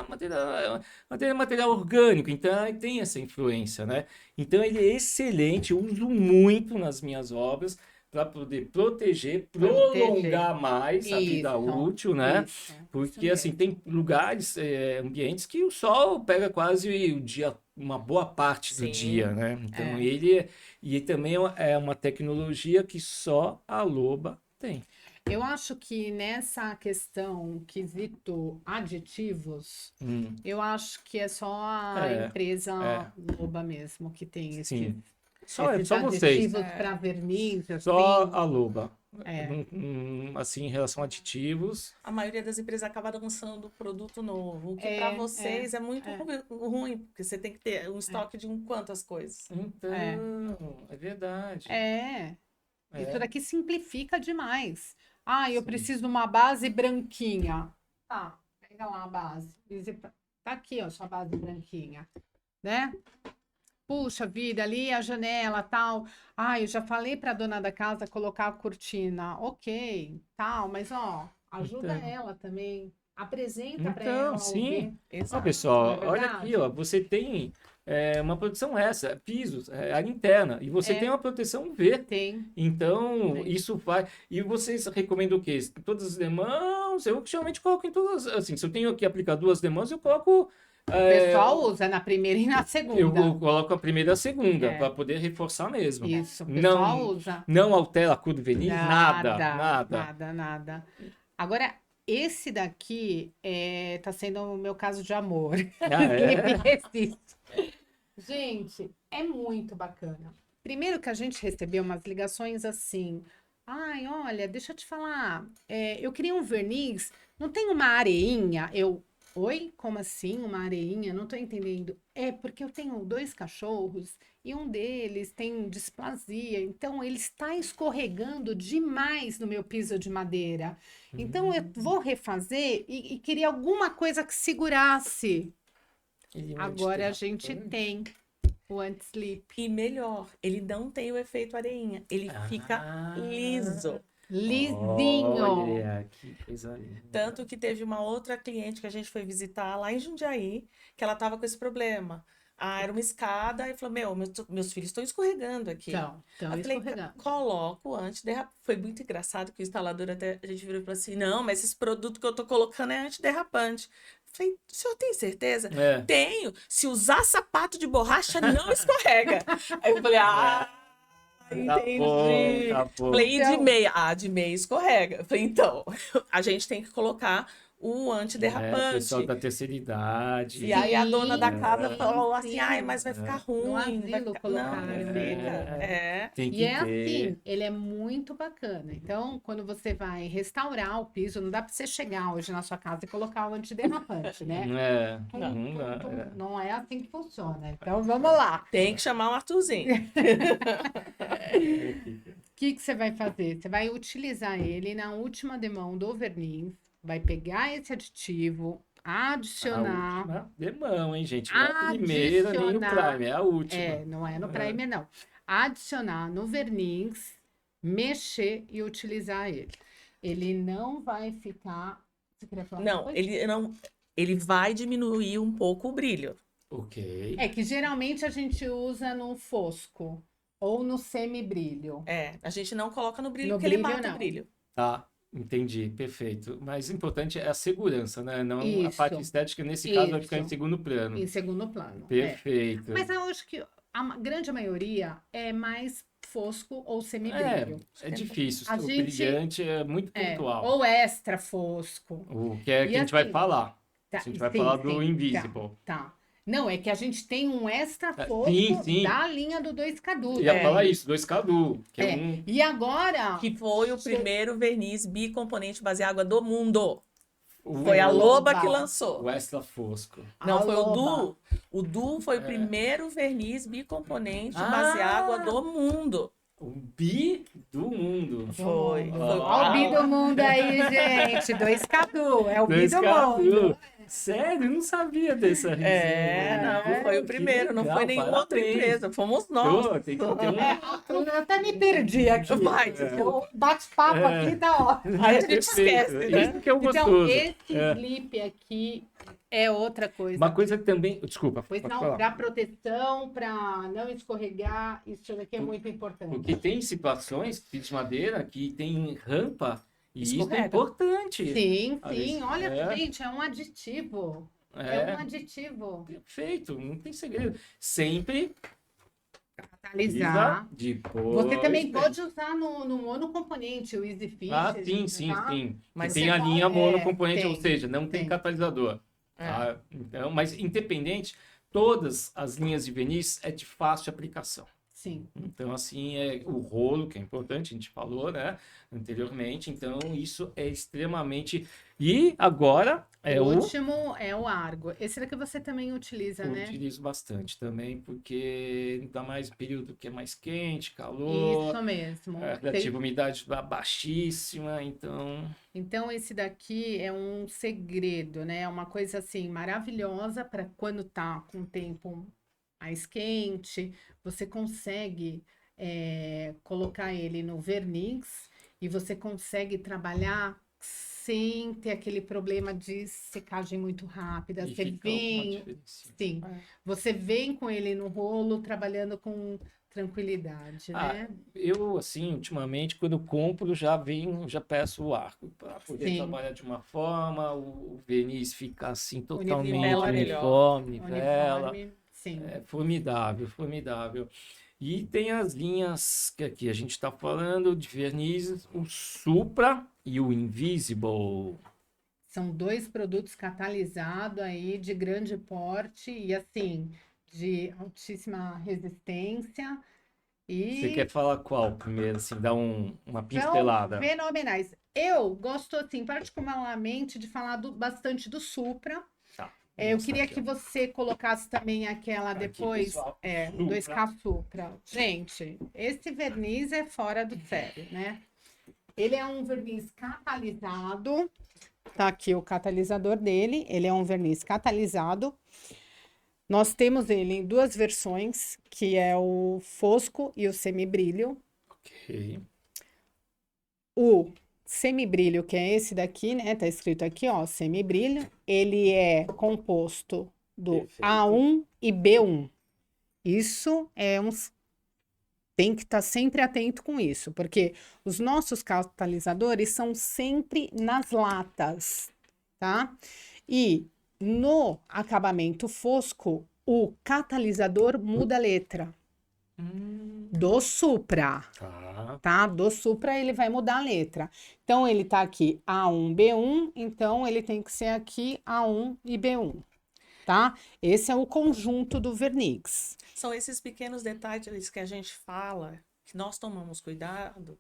A: madeira é material orgânico, então tem essa influência, né? Então ele é excelente, eu uso muito nas minhas obras, para poder proteger, prolongar mais a vida útil, né? Porque assim, tem lugares, ambientes que o sol pega quase o dia, uma boa parte do dia, né? Então e também é uma tecnologia que só a Loba tem.
B: Eu acho que nessa questão, quesito aditivos, eu acho que é só a empresa Loba mesmo que tem esses
A: só vocês.
B: Aditivos para verniz. Assim.
A: Só a Loba. Assim, em relação a aditivos.
C: A maioria das empresas acaba lançando produto novo, o que para vocês é muito ruim, porque você tem que ter um estoque de quantas coisas.
A: Então, é verdade.
B: Isso daqui simplifica demais. Eu preciso de uma base branquinha. Tá, pega lá a base. Tá aqui, ó, sua base branquinha, né? Puxa vida, ali a janela, tal. Eu já falei para a dona da casa colocar a cortina. Ok, tal, mas ó, ajuda ela também. Apresenta para ela.
A: Sim. Ó, pessoal, olha aqui, ó, você tem uma proteção pisos, área interna, e você tem uma proteção UV.
B: Tem.
A: Então, isso vai... E vocês recomendam o quê? Todas as demãos? Eu geralmente coloco em todas... Assim, se eu tenho que aplicar 2 demãos, eu coloco...
B: O pessoal usa na primeira e na segunda.
A: Eu coloco a primeira e a segunda, para poder reforçar mesmo.
B: Isso, o pessoal usa.
A: Não altera a cor do verniz, nada.
B: Nada. Agora, esse daqui tá sendo o meu caso de amor. Gente, é muito bacana. Primeiro que a gente recebeu umas ligações assim... olha, deixa eu te falar. Eu queria um verniz, não tem uma areinha? Oi? Como assim uma areinha? Não tô entendendo. Porque eu tenho 2 cachorros e um deles tem displasia, então ele está escorregando demais no meu piso de madeira. Então eu vou refazer e queria alguma coisa que segurasse. Agora a gente tem o anti-slip.
C: E melhor, ele não tem o efeito areinha, ele fica liso.
B: Lisinho.
A: Olha, que coisa linda.
C: Tanto que teve uma outra cliente que a gente foi visitar lá em Jundiaí, que ela tava com esse problema. Era uma escada, e falou, meus filhos estão escorregando aqui.
B: Estão escorregando.
C: Coloco antiderrapante. Foi muito engraçado que o instalador até, a gente virou e falou assim, não, mas esse produto que eu tô colocando é antiderrapante. Falei, o senhor tem certeza? Tenho. Se usar sapato de borracha, não escorrega. Aí eu falei, entendi.
A: Tá bom.
C: Falei, e de meia? De meia escorrega. Falei, então, a gente tem que colocar o antiderrapante.
A: O pessoal da terceira idade.
C: E aí a dona da casa falou assim, mas vai ficar ruim.
B: No asilo colocar.
A: Tem que
B: ter. Assim, ele é muito bacana. Então, quando você vai restaurar o piso, não dá para você chegar hoje na sua casa e colocar o antiderrapante, né? Não é assim que funciona. Então, vamos lá.
C: Tem que chamar o Arthurzinho.
B: O que você vai fazer? Você vai utilizar ele na última demão do verniz. Vai pegar esse aditivo, adicionar...
A: A última demão, hein, gente? Não é a primeira nem no primer, é a última.
B: Não é no primer, não. Adicionar no verniz, mexer e utilizar ele. Ele não vai ficar... Você queria falar
C: ele vai diminuir um pouco o brilho.
A: Ok.
B: Que geralmente a gente usa no fosco ou no semi-brilho.
C: A gente não coloca no brilho, porque ele mata o brilho.
A: Tá. Entendi, perfeito. Mas o importante é a segurança, né? Não a parte estética, nesse caso, vai ficar em segundo plano.
B: Em segundo plano.
A: Perfeito.
B: Mas eu acho que a grande maioria é mais fosco ou semibrilho.
A: É difícil. O brilhante é muito pontual.
B: Ou extra fosco.
A: O que a gente vai falar. A gente vai falar do Invisible.
B: Tá. Não, é que a gente tem um extra fosco da linha do 2Cadu.
A: Eu ia falar isso, 2Cadu.
B: E agora...
C: Que foi o primeiro verniz bicomponente base água do mundo. Foi a Loba que lançou.
A: O extra fosco.
C: Não, foi o Du. O Du foi o primeiro verniz bicomponente base água do mundo.
A: O bi do mundo.
C: Foi.
B: Olha o bi do mundo aí, gente. 2Cadu. É o bi do mundo.
A: Sério? Eu não sabia dessa resenha.
C: Não, foi o primeiro, não foi nenhuma outra empresa, fomos nós.
A: Tem que ter
B: eu até me perdi aqui. O bate-papo aqui tá ótimo.
C: Aí a gente esquece, né?
A: Isso que é o
B: então,
A: gostoso.
B: esse slip aqui É outra coisa.
A: Uma coisa que também... Desculpa,
B: pois não, para proteção, para não escorregar, isso daqui é muito importante.
A: Porque tem situações, piso de madeira, que tem rampa, e isso é
C: Escorrega.
A: importante.
B: Sim,
A: Às
B: sim.
A: vezes,
B: Olha, gente, é um aditivo. É um aditivo.
A: Perfeito, não tem segredo. Sempre
B: Catalisar.
A: depois.
B: Você também pode usar no monocomponente, o Easy Fit.
A: Sim.
C: Mas
A: tem
C: você
A: a linha monocomponente,
B: tem,
A: ou seja, não tem catalisador. Tá? Então, mas independente, todas as linhas de verniz é de fácil aplicação.
B: Sim.
A: Então, assim, o rolo, que é importante, a gente falou, né, anteriormente. Então, isso é extremamente... E agora
B: o último é o Argo. Esse daqui você também utiliza, né?
A: Eu utilizo bastante também, porque ainda mais período que é mais quente, calor.
B: Isso mesmo.
A: A relativa umidade baixíssima, então...
B: Então, esse daqui é um segredo, né? É uma coisa, assim, maravilhosa para quando tá com o tempo mais quente, você consegue colocar ele no verniz e você consegue trabalhar sem ter aquele problema de secagem muito rápida.
A: E
B: Você
A: fica
B: vem, sim, você vem com ele no rolo trabalhando com tranquilidade, né?
A: Eu, assim, ultimamente, quando eu compro, já peço o arco para poder trabalhar de uma forma, o verniz fica assim totalmente uniforme, nivela.
B: Sim.
A: É formidável. E tem as linhas que aqui a gente está falando de vernizes, o Supra e o Invisible.
B: São 2 produtos catalisados aí de grande porte e assim, de altíssima resistência.
A: Você quer falar qual primeiro, assim, dar uma pincelada?
B: São fenomenais. Eu gosto, assim, particularmente de falar bastante do Supra. Eu queria que você colocasse também aquela depois, 2K Supra. Gente, esse verniz é fora do sério, né? Ele é um verniz catalisado. Tá aqui o catalisador dele. Ele é um verniz catalisado. Nós temos ele em 2 versões, que é o fosco e o semibrilho.
A: Ok.
B: O semibrilho, que é esse daqui, né? Tá escrito aqui, ó, semibrilho. Ele é composto do A1 e B1. Isso tem que estar sempre atento com isso, porque os nossos catalisadores são sempre nas latas, tá? E no acabamento fosco, o catalisador muda a letra. Do Supra, tá? Do Supra ele vai mudar a letra. Então, ele tá aqui A1, B1, então ele tem que ser aqui A1 e B1, tá? Esse é o conjunto do verniz.
C: São esses pequenos detalhes que a gente fala, que nós tomamos cuidado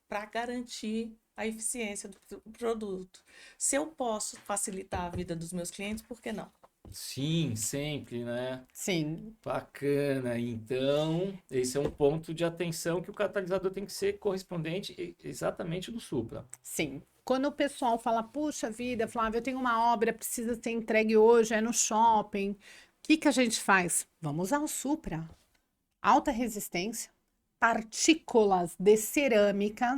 C: para garantir a eficiência do produto. Se eu posso facilitar a vida dos meus clientes, por que não?
A: Sim, sempre, né?
B: Sim.
A: Bacana. Então, esse é um ponto de atenção que o catalisador tem que ser correspondente exatamente do Supra.
B: Sim. Quando o pessoal fala, puxa vida, Flávia, eu tenho uma obra, precisa ser entregue hoje, é no shopping. O que a gente faz? Vamos usar o Supra. Alta resistência, partículas de cerâmica.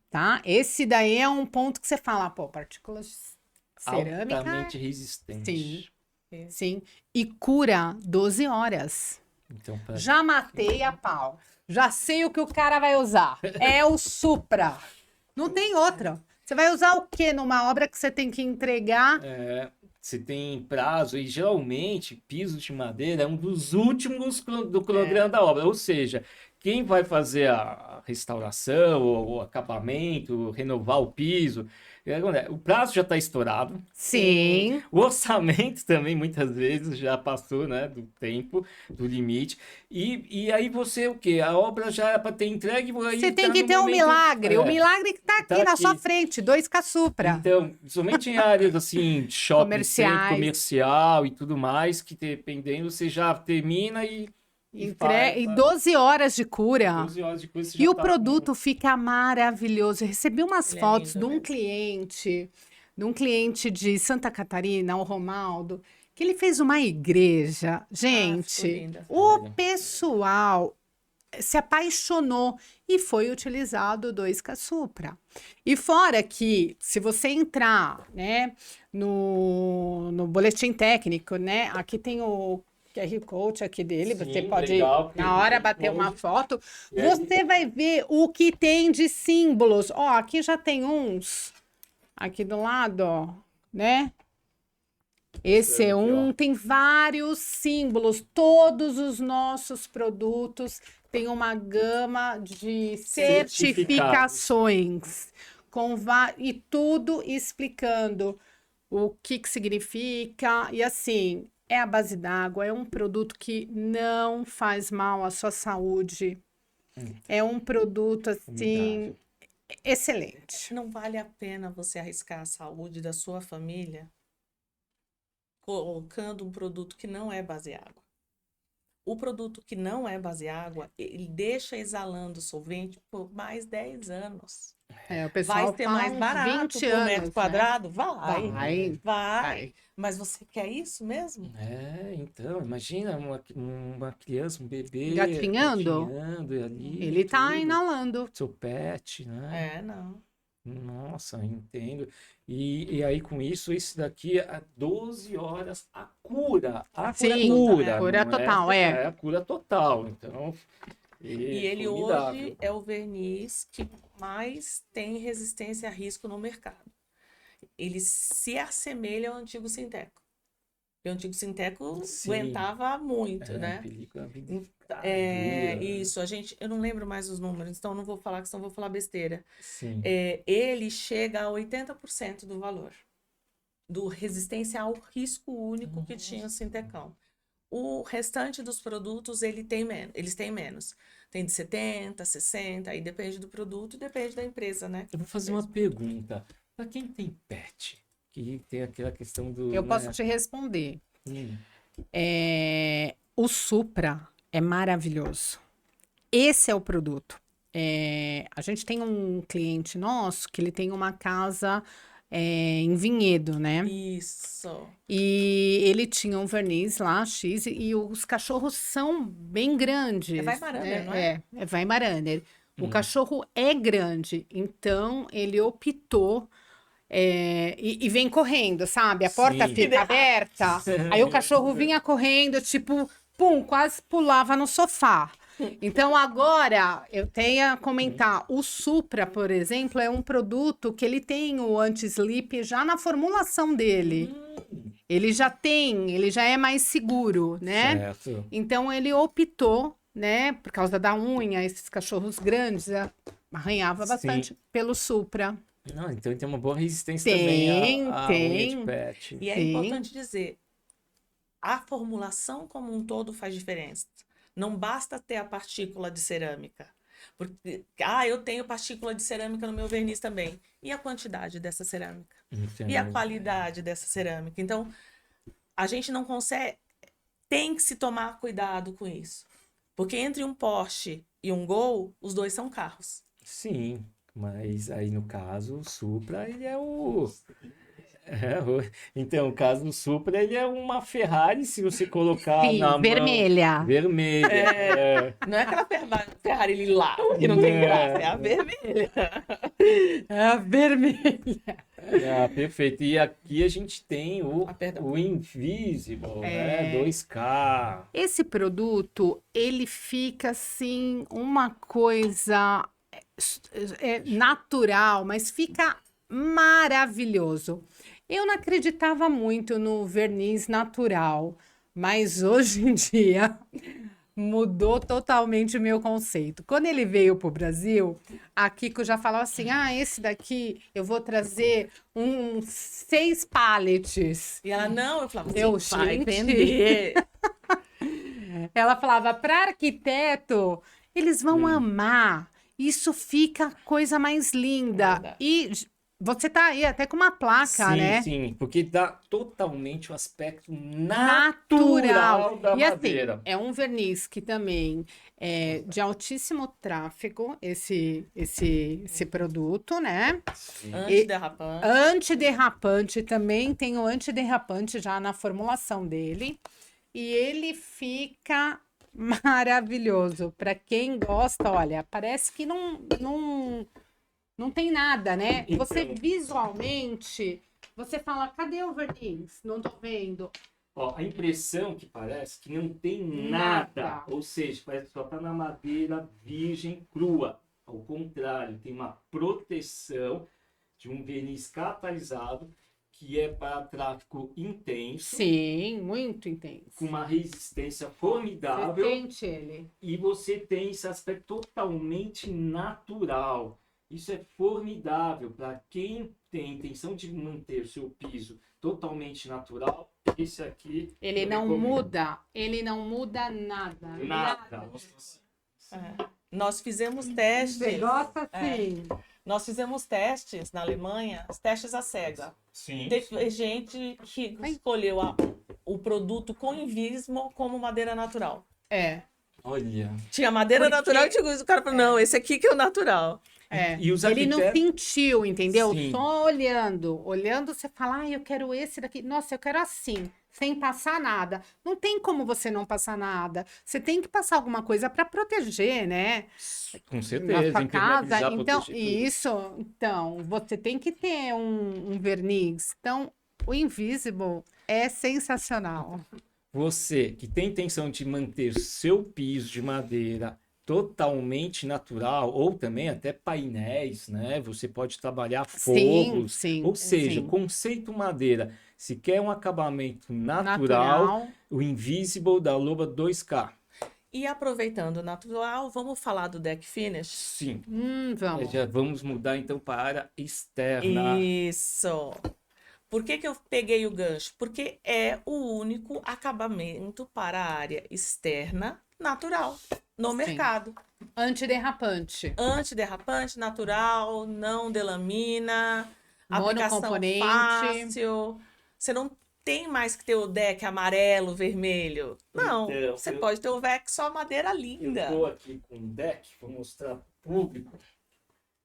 B: Tá? Esse daí é um ponto que você fala, pô, partículas cerâmica.
A: Altamente resistente.
B: Sim. E cura 12 horas.
A: Então,
B: já matei a pau. Já sei o que o cara vai usar. É o Supra. Não tem outra. Você vai usar o quê numa obra que você tem que entregar?
A: Você tem prazo e geralmente piso de madeira é um dos últimos do cronograma da obra. Ou seja, quem vai fazer a restauração, o acabamento, renovar o piso, o prazo já está estourado.
B: Sim.
A: O orçamento também, muitas vezes, já passou, né, do tempo, do limite. E aí você, o quê? A obra já era para ter entregue.
B: Você tem que ter um milagre. O milagre que está aqui na sua frente, 2K Supra.
A: Então, somente em áreas, assim, shopping, centro, comercial e tudo mais, que dependendo, você já termina e
B: 12 horas de cura.
A: 12 horas de cura,
B: e o produto fica maravilhoso. Eu recebi umas fotos de um cliente de Santa Catarina, o Romaldo, que ele fez uma igreja. Gente, o pessoal se apaixonou e foi utilizado o 2K Supra. E fora que, se você entrar, né, no boletim técnico, né, aqui tem o QR Code aqui dele, você pode, na hora, bater uma foto, você vai ver o que tem de símbolos. Ó, aqui já tem uns, aqui do lado, ó, né? Esse é um, tem vários símbolos, todos os nossos produtos têm uma gama de certificações, e tudo explicando o que significa, e assim, é a base d'água, é um produto que não faz mal à sua saúde, é um produto, assim, excelente.
C: Não vale a pena você arriscar a saúde da sua família colocando um produto que não é base água. O produto que não é base água, ele deixa exalando solvente por mais 10 anos.
B: O pessoal
C: vai ser mais barato por metro quadrado?
B: Né?
C: Vai. Mas você quer isso mesmo?
A: Então, imagina uma criança, um bebê
B: gatinhando
A: ali.
B: Ele tá inalando.
A: Seu pet, né?
C: Não.
A: Nossa, entendo. E aí, com isso daqui é 12 horas a cura.
B: Sim,
A: cura.
B: A cura total,
A: É a cura total. Então,
C: e ele hoje é o verniz que mais tem resistência a risco no mercado. Ele se assemelha ao antigo Sinteco. E o antigo Sinteco aguentava muito, né? Isso, eu não lembro mais os números, então não vou falar, que senão vou falar besteira.
A: Sim.
C: Ele chega a 80% do valor, do resistência ao risco único que tinha o Sintecão. O restante dos produtos, eles têm menos. Tem de 70, 60, aí depende do produto e depende da empresa, né?
A: Eu vou fazer uma pergunta. Para quem tem pet, que tem aquela questão do...
B: Eu posso te responder. O Supra é maravilhoso. Esse é o produto. A gente tem um cliente nosso que ele tem uma casa em Vinhedo, né?
C: Isso.
B: E ele tinha um verniz lá, X, e os cachorros são bem grandes.
C: É Weimaraner, não é?
B: É Weimaraner. O cachorro é grande, então ele optou... e vem correndo, sabe? A porta fica aberta, aí o cachorro vinha correndo, tipo, pum, quase pulava no sofá. Então, agora, eu tenho a comentar, o Supra, por exemplo, é um produto que ele tem o anti-slip já na formulação dele. Ele já é mais seguro, né?
A: Certo.
B: Então, ele optou, né, por causa da unha, esses cachorros grandes, arranhava bastante pelo Supra.
A: Não, então tem uma boa resistência também à unha de pet.
C: E é importante dizer, a formulação como um todo faz diferença. Não basta ter a partícula de cerâmica. Porque, eu tenho partícula de cerâmica no meu verniz também. E a quantidade dessa cerâmica?
A: Entendo.
C: E a qualidade dessa cerâmica? Então, a gente não consegue... Tem que se tomar cuidado com isso. Porque entre um Porsche e um Gol, os dois são carros.
A: Sim. Mas aí, no caso, o Supra, ele é Então, no caso do Supra, ele é uma Ferrari, se você colocar na
B: vermelha.
A: Mão... Vermelha.
C: Não é aquela Ferrari lilá, que não tem graça, é a vermelha.
B: É a vermelha.
A: Perfeito. E aqui a gente tem o Invisible, né? 2K.
B: Esse produto, ele fica, assim, uma coisa... natural, mas fica maravilhoso. Eu não acreditava muito no verniz natural, mas hoje em dia mudou totalmente o meu conceito. Quando ele veio para o Brasil, a Kiko já falou assim, esse daqui eu vou trazer 6 pallets.
C: E ela, não, eu falava,
B: vai vender. Ela falava, para arquiteto, eles vão amar. Isso fica a coisa mais linda. E você tá aí até com uma placa, né?
A: Sim, porque dá totalmente o aspecto natural da madeira.
B: Assim, é um verniz que também é de altíssimo tráfego, esse produto, né?
C: Antiderrapante.
B: Antiderrapante também, tem o antiderrapante já na formulação dele. E ele fica Maravilhoso. Para quem gosta, olha, parece que não tem nada, né?
A: Então,
B: você visualmente, você fala, cadê o verniz? Não tô vendo.
A: Ó, a impressão que parece que não tem nada. Ou seja, parece que só tá na madeira virgem crua. Ao contrário, tem uma proteção de um verniz catalisado que é para tráfego intenso.
B: Sim, muito intenso.
A: Com uma resistência formidável.
B: Você sente ele.
A: E você tem esse aspecto totalmente natural. Isso é formidável para quem tem a intenção de manter o seu piso totalmente natural. Esse aqui
B: ele não muda nada.
A: Nada.
C: Nós fizemos testes.
B: Você gosta assim?
C: Nós fizemos testes na Alemanha, testes à cega.
A: Sim.
C: Teve gente que escolheu o produto com Invismo como madeira natural.
A: Olha.
C: Tinha madeira natural e o cara falou, não, esse aqui que é o natural.
A: E os
B: ele não sentiu, entendeu?
A: Sim.
B: Só olhando. Olhando, você fala, eu quero esse daqui. Nossa, eu quero assim, sem passar nada. Não tem como você não passar nada. Você tem que passar alguma coisa para proteger, né?
A: Com certeza.
B: Na sua casa. Então,
A: isso.
B: Então, você tem que ter um verniz. Então, o Invisible é sensacional.
A: Você que tem intenção de manter seu piso de madeira totalmente natural, ou também até painéis, né? Você pode trabalhar fogos, ou seja, conceito madeira. Se quer um acabamento natural, o Invisible da Loba 2K.
C: E aproveitando o natural, vamos falar do deck finish?
A: Sim.
B: Vamos.
A: Já vamos mudar então para a área externa.
C: Isso. Por que eu peguei o gancho? Porque é o único acabamento para a área externa natural no mercado.
B: Antiderrapante.
C: Antiderrapante, natural, não delamina, aplicação fácil. Você não tem mais que ter o deck amarelo, vermelho. Não,
A: Então,
C: você pode ter o deck só madeira linda.
A: Eu estou aqui com um deck, vou mostrar para o público,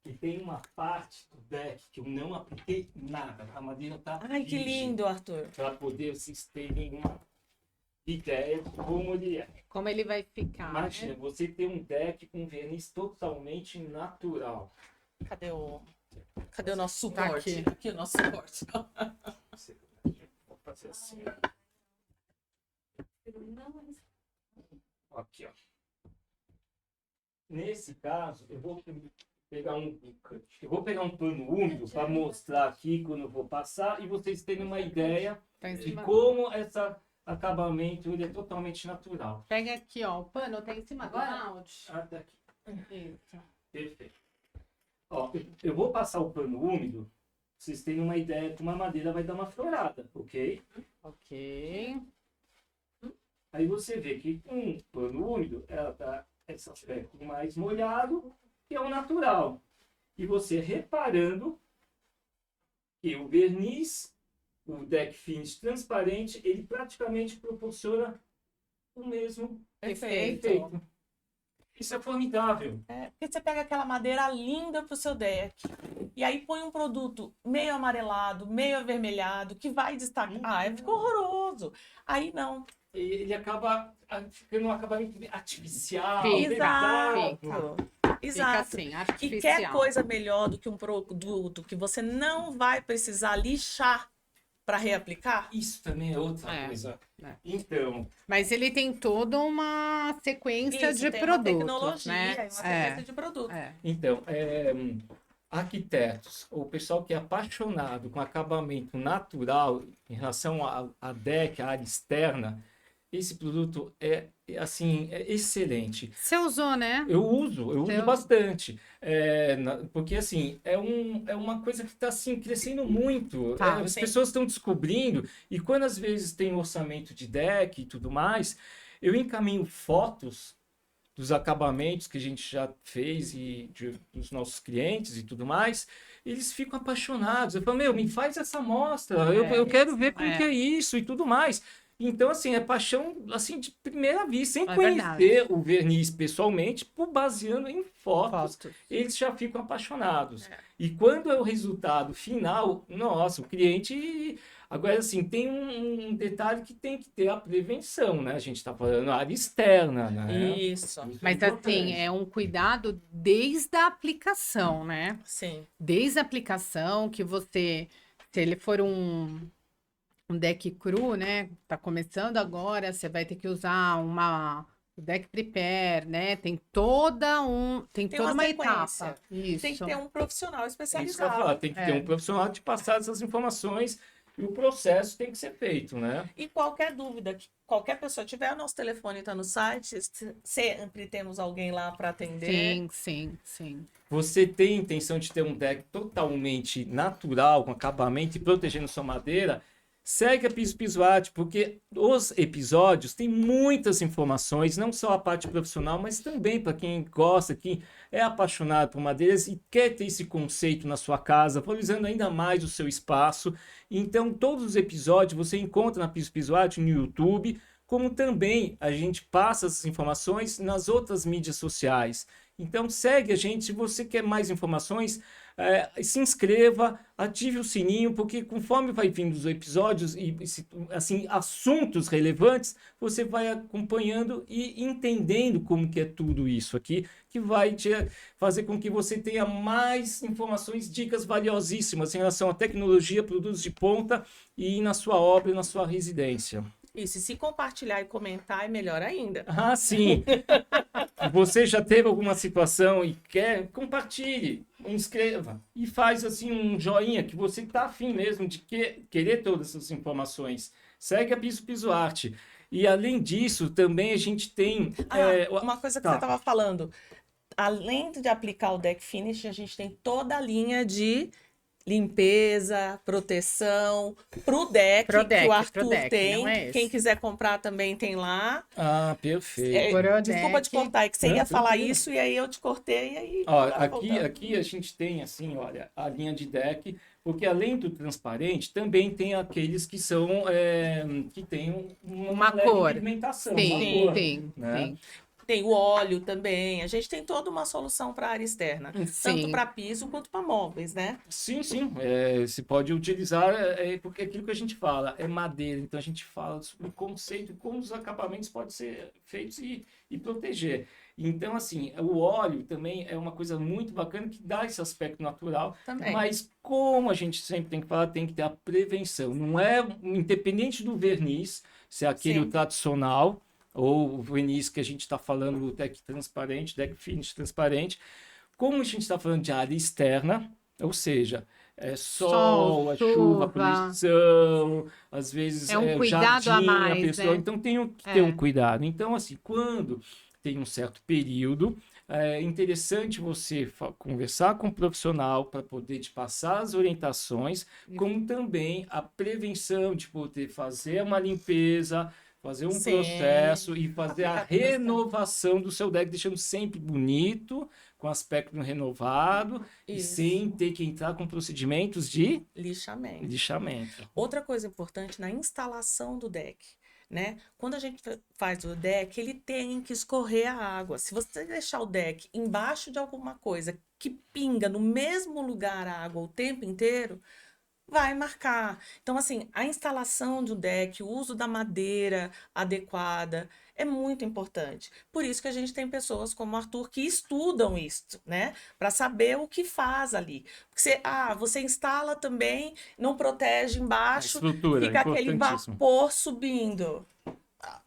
A: que tem uma parte do deck que eu não apliquei nada. A madeira está
C: Ai, que lindo, Arthur.
A: Para poder vocês terem uma ideia de como ele é.
B: Como ele vai ficar.
A: Imagina, você ter um deck com verniz totalmente natural.
C: Cadê o nosso suporte?
B: Tá
C: aqui o nosso suporte.
A: Vou fazer assim. Aqui, ó. Nesse caso, eu vou pegar um pano úmido para mostrar aqui quando eu vou passar e vocês terem uma ideia de como esse acabamento ele é totalmente natural.
B: Pega aqui, ó, o pano tá em cima do balde.
A: Daqui.
B: Isso.
A: Perfeito. Ó, eu vou passar o pano úmido, pra vocês terem uma ideia que uma madeira vai dar uma florada, ok?
B: Ok.
A: Aí você vê que com um pano úmido, ela dá esse aspecto mais molhado, que é o natural. E você reparando que o verniz, o deck finish transparente, ele praticamente proporciona o mesmo efeito. Isso é formidável.
C: Porque você pega aquela madeira linda pro seu deck e aí põe um produto meio amarelado, meio avermelhado, que vai destacar. Fica horroroso. Aí não.
A: Ele acaba ficando um acabamento artificial.
C: Exato.
B: Assim,
C: e quer coisa melhor do que um produto que você não vai precisar lixar para reaplicar?
A: Isso também é outra coisa. Então,
B: mas ele tem toda uma sequência de
C: tem
B: produtos,
C: uma tecnologia,
B: né?
C: uma sequência de produtos.
A: Então, arquitetos, ou pessoal que é apaixonado com acabamento natural em relação à deck, à área externa, esse produto é excelente.
B: Você usou, né?
A: Eu uso bastante. Porque, assim, é uma coisa que está assim, crescendo muito. As pessoas estão descobrindo. E quando, às vezes, tem orçamento de deck e tudo mais, eu encaminho fotos dos acabamentos que a gente já fez e dos nossos clientes e tudo mais. Eles ficam apaixonados. Eu falo, me faz essa amostra. Eu quero ver como que é isso e tudo mais. Então, assim, é paixão assim, de primeira vista, sem conhecer o verniz pessoalmente, baseando em fotos, eles já ficam apaixonados. E quando é o resultado final, nossa, o cliente... Agora, assim, tem um detalhe que tem que ter a prevenção, né? A gente está falando área externa, né?
B: Isso. Mas, assim, é um cuidado desde a aplicação, né?
C: Sim.
B: Desde a aplicação, que você... Se ele for um deck cru, né? Tá começando agora, você vai ter que usar o deck prepare, né? Tem toda uma etapa.
C: Isso. Tem que ter um profissional especializado.
A: Isso que eu falar, tem que ter um profissional de passar essas informações e o processo tem que ser feito, né?
C: E qualquer dúvida que qualquer pessoa tiver, o nosso telefone está no site, sempre temos alguém lá para atender.
B: Sim.
A: Você tem intenção de ter um deck totalmente natural, com acabamento e protegendo sua madeira? Segue a Piso Arte, porque os episódios têm muitas informações, não só a parte profissional, mas também para quem gosta, quem é apaixonado por madeiras e quer ter esse conceito na sua casa, valorizando ainda mais o seu espaço. Então, todos os episódios você encontra na Piso Arte no YouTube, como também a gente passa essas informações nas outras mídias sociais. Então, segue a gente. Se você quer mais informações, se inscreva, ative o sininho, porque conforme vai vindo os episódios e assim, assuntos relevantes, você vai acompanhando e entendendo como que é tudo isso aqui, que vai te fazer com que você tenha mais informações, dicas valiosíssimas em relação à tecnologia, produtos de ponta e na sua obra, na sua residência.
C: Isso, e se compartilhar e comentar é melhor ainda.
A: Ah, sim. Você já teve alguma situação e quer, compartilhe, inscreva e faz assim um joinha que você está afim mesmo de querer todas essas informações. Segue a Piso Arte. E além disso, também a gente tem...
C: uma coisa que você estava falando. Além de aplicar o deck finish, a gente tem toda a linha de limpeza, proteção, pro deck que o Arthur tem. Quem quiser comprar também tem lá.
A: Ah, perfeito.
C: Desculpa te cortar, é que você ia falar isso e aí eu te cortei. E aí,
A: aqui a gente tem, assim, olha, a linha de deck, porque além do transparente, também tem aqueles que são, que tem uma
B: cor.
A: Pigmentação.
B: Sim.
C: Tem o óleo também. A gente tem toda uma solução para a área externa.
B: Sim.
C: Tanto para piso quanto para móveis, né?
A: Sim. Se pode utilizar, porque é aquilo que a gente fala, é madeira. Então a gente fala sobre o conceito, como os acabamentos podem ser feitos e proteger. Então, assim, o óleo também é uma coisa muito bacana que dá esse aspecto natural.
C: Também.
A: Mas como a gente sempre tem que falar, tem que ter a prevenção. Não é, independente do verniz, se é aquele tradicional, ou o verniz que a gente está falando, o deck transparente, deck finish transparente, como a gente está falando de área externa, ou seja, sol, chuva, poluição, às vezes
B: um cuidado
A: jardim,
B: a mais,
A: pessoa,
B: né?
A: Então tem que ter um cuidado. Então, assim, quando tem um certo período, é interessante você conversar com um profissional para poder te passar as orientações, como também a prevenção de poder fazer uma limpeza, fazer um processo e fazer a renovação do seu deck, deixando sempre bonito, com aspecto renovado e sem ter que entrar com procedimentos de lixamento.
C: Outra coisa importante na instalação do deck, né? Quando a gente faz o deck, ele tem que escorrer a água. Se você deixar o deck embaixo de alguma coisa que pinga no mesmo lugar a água o tempo inteiro, vai marcar. Então, assim, a instalação do deck, o uso da madeira adequada é muito importante. Por isso que a gente tem pessoas como o Arthur que estudam isso, né? Para saber o que faz ali. Porque você instala também, não protege embaixo, fica aquele vapor subindo.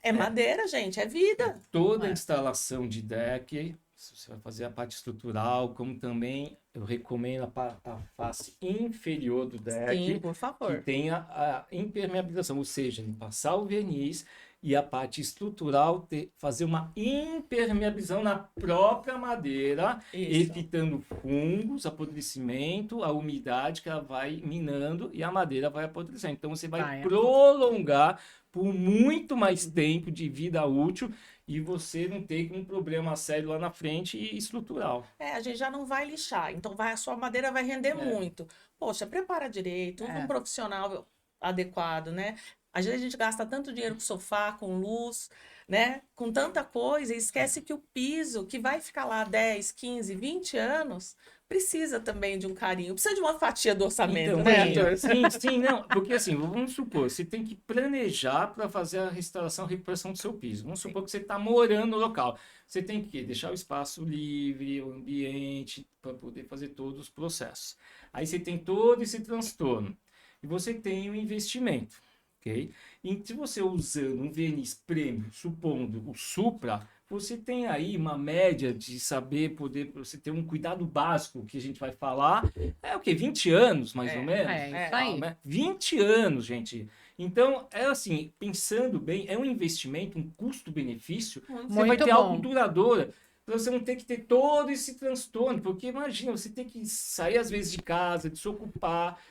C: É madeira, gente, é vida.
A: Toda instalação de deck, você vai fazer a parte estrutural, como também eu recomendo a face inferior do deck.
C: Sim, por favor.
A: Que tenha a impermeabilização, ou seja, passar o verniz e a parte estrutural fazer uma impermeabilização na própria madeira, evitando fungos, apodrecimento, a umidade que ela vai minando e a madeira vai apodrecendo. Então você vai prolongar por muito mais tempo de vida útil e você não ter um problema sério lá na frente e estrutural.
C: A gente já não vai lixar, então a sua madeira vai render muito. Poxa, prepara direito, usa um profissional adequado, né? Às vezes a gente gasta tanto dinheiro com sofá, com luz, né? Com tanta coisa, e esquece que o piso, que vai ficar lá 10, 15, 20 anos, precisa também de um carinho, precisa de uma fatia do orçamento,
A: Então,
C: né, Arthur?
A: sim, não, porque assim, vamos supor, você tem que planejar para fazer a restauração, a recuperação do seu piso. Vamos supor que você está morando no local. Você tem que deixar o espaço livre, o ambiente, para poder fazer todos os processos. Aí você tem todo esse transtorno. E você tem o investimento, ok? E se você usando um verniz premium, supondo o Supra, você tem aí uma média de saber poder, você ter um cuidado básico, que a gente vai falar, é o quê? 20 anos, mais ou menos?
B: Isso aí.
A: 20 anos, gente. Então, é assim, pensando bem, é um investimento, um custo-benefício, você vai ter algo duradouro, para você não ter que ter todo esse transtorno, porque imagina, você tem que sair às vezes de casa, de se ocupar,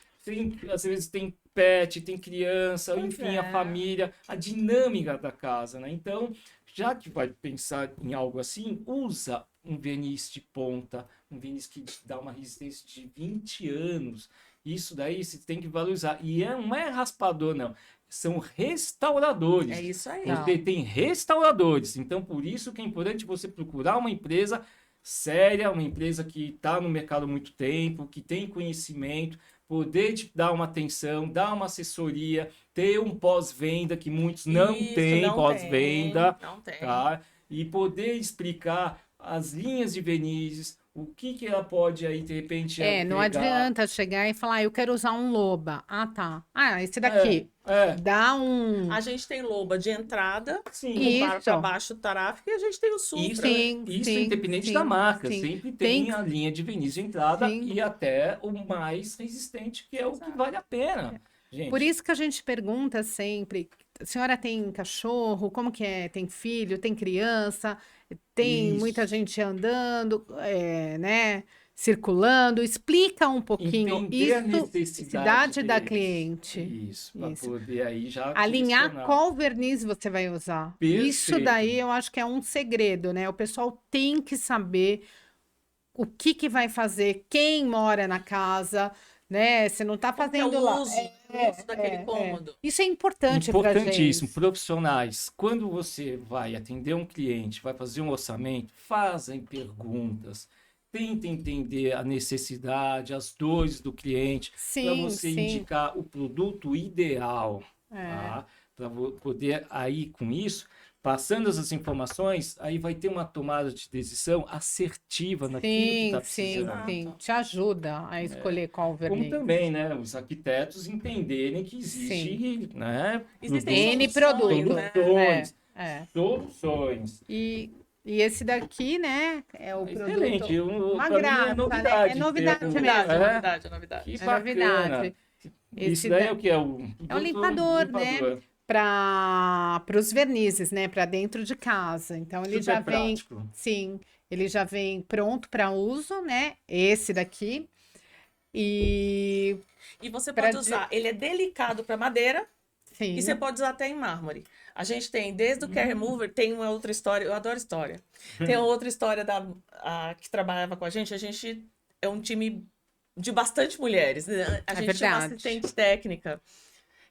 A: às vezes tem pet, tem criança, enfim, a família, a dinâmica da casa, né? Então, já que vai pensar em algo assim, usa um verniz de ponta, um verniz que dá uma resistência de 20 anos. Isso daí você tem que valorizar. E não é raspador, não. São restauradores.
C: É isso aí.
A: Você tem restauradores. Então, por isso que é importante você procurar uma empresa séria, uma empresa que está no mercado há muito tempo, que tem conhecimento, poder te dar uma atenção, dar uma assessoria, ter um pós-venda, que muitos não têm pós-venda, tá? E poder explicar as linhas de vernizes, o que ela pode aí, de repente,
B: não adianta chegar e falar, eu quero usar um Loba. Ah, tá. Ah, esse daqui. Dá um...
C: A gente tem Loba de entrada,
B: isso.
C: para baixo taráfico, e a gente tem o Supra.
A: Isso independente da marca. Sempre tem a linha de verniz de entrada e até o mais resistente, que é o que vale a pena. Gente.
B: Por isso que a gente pergunta sempre, a senhora tem cachorro, como que é? Tem filho, tem criança, tem muita gente andando, né? Circulando, explica um pouquinho
A: entender a necessidade
B: da cliente.
A: Isso, para poder aí já
B: alinhar qual verniz você vai usar.
A: Perfeito.
B: Isso daí eu acho que é um segredo, né? O pessoal tem que saber o que vai fazer, quem mora na casa, né? Você não está fazendo
C: o uso daquele cômodo.
B: Isso é importante para gente.
A: Importantíssimo. Profissionais, quando você vai atender um cliente, vai fazer um orçamento, fazem perguntas. Tenta entender a necessidade, as dores do cliente, para você indicar o produto ideal, tá? Para poder aí com isso, passando essas informações, aí vai ter uma tomada de decisão assertiva naquilo que está precisando.
B: Sim, te ajuda a escolher qual verniz.
A: Como também, né, os arquitetos entenderem que existe, né,
C: existem
B: N produtos,
A: soluções.
B: E esse daqui, né, é o
A: excelente.
B: produto... Uma graça,
A: é novidade.
B: Né? É novidade mesmo.
C: É novidade.
A: Que bacana.
B: Novidade.
A: Isso daí é o que? É um
B: limpador, né? Para os vernizes, né? Para dentro de casa. Então, ele já vem...
A: Prático.
B: Sim, ele já vem pronto para uso, né? Esse daqui. E
C: você pode usar... Ele é delicado para madeira.
B: Sim.
C: E você pode usar até em mármore. A gente tem, desde o Care Remover, tem uma outra história, eu adoro história. Tem uma outra história que trabalhava com a gente é um time de bastante mulheres. Né? A gente chama assistente técnica,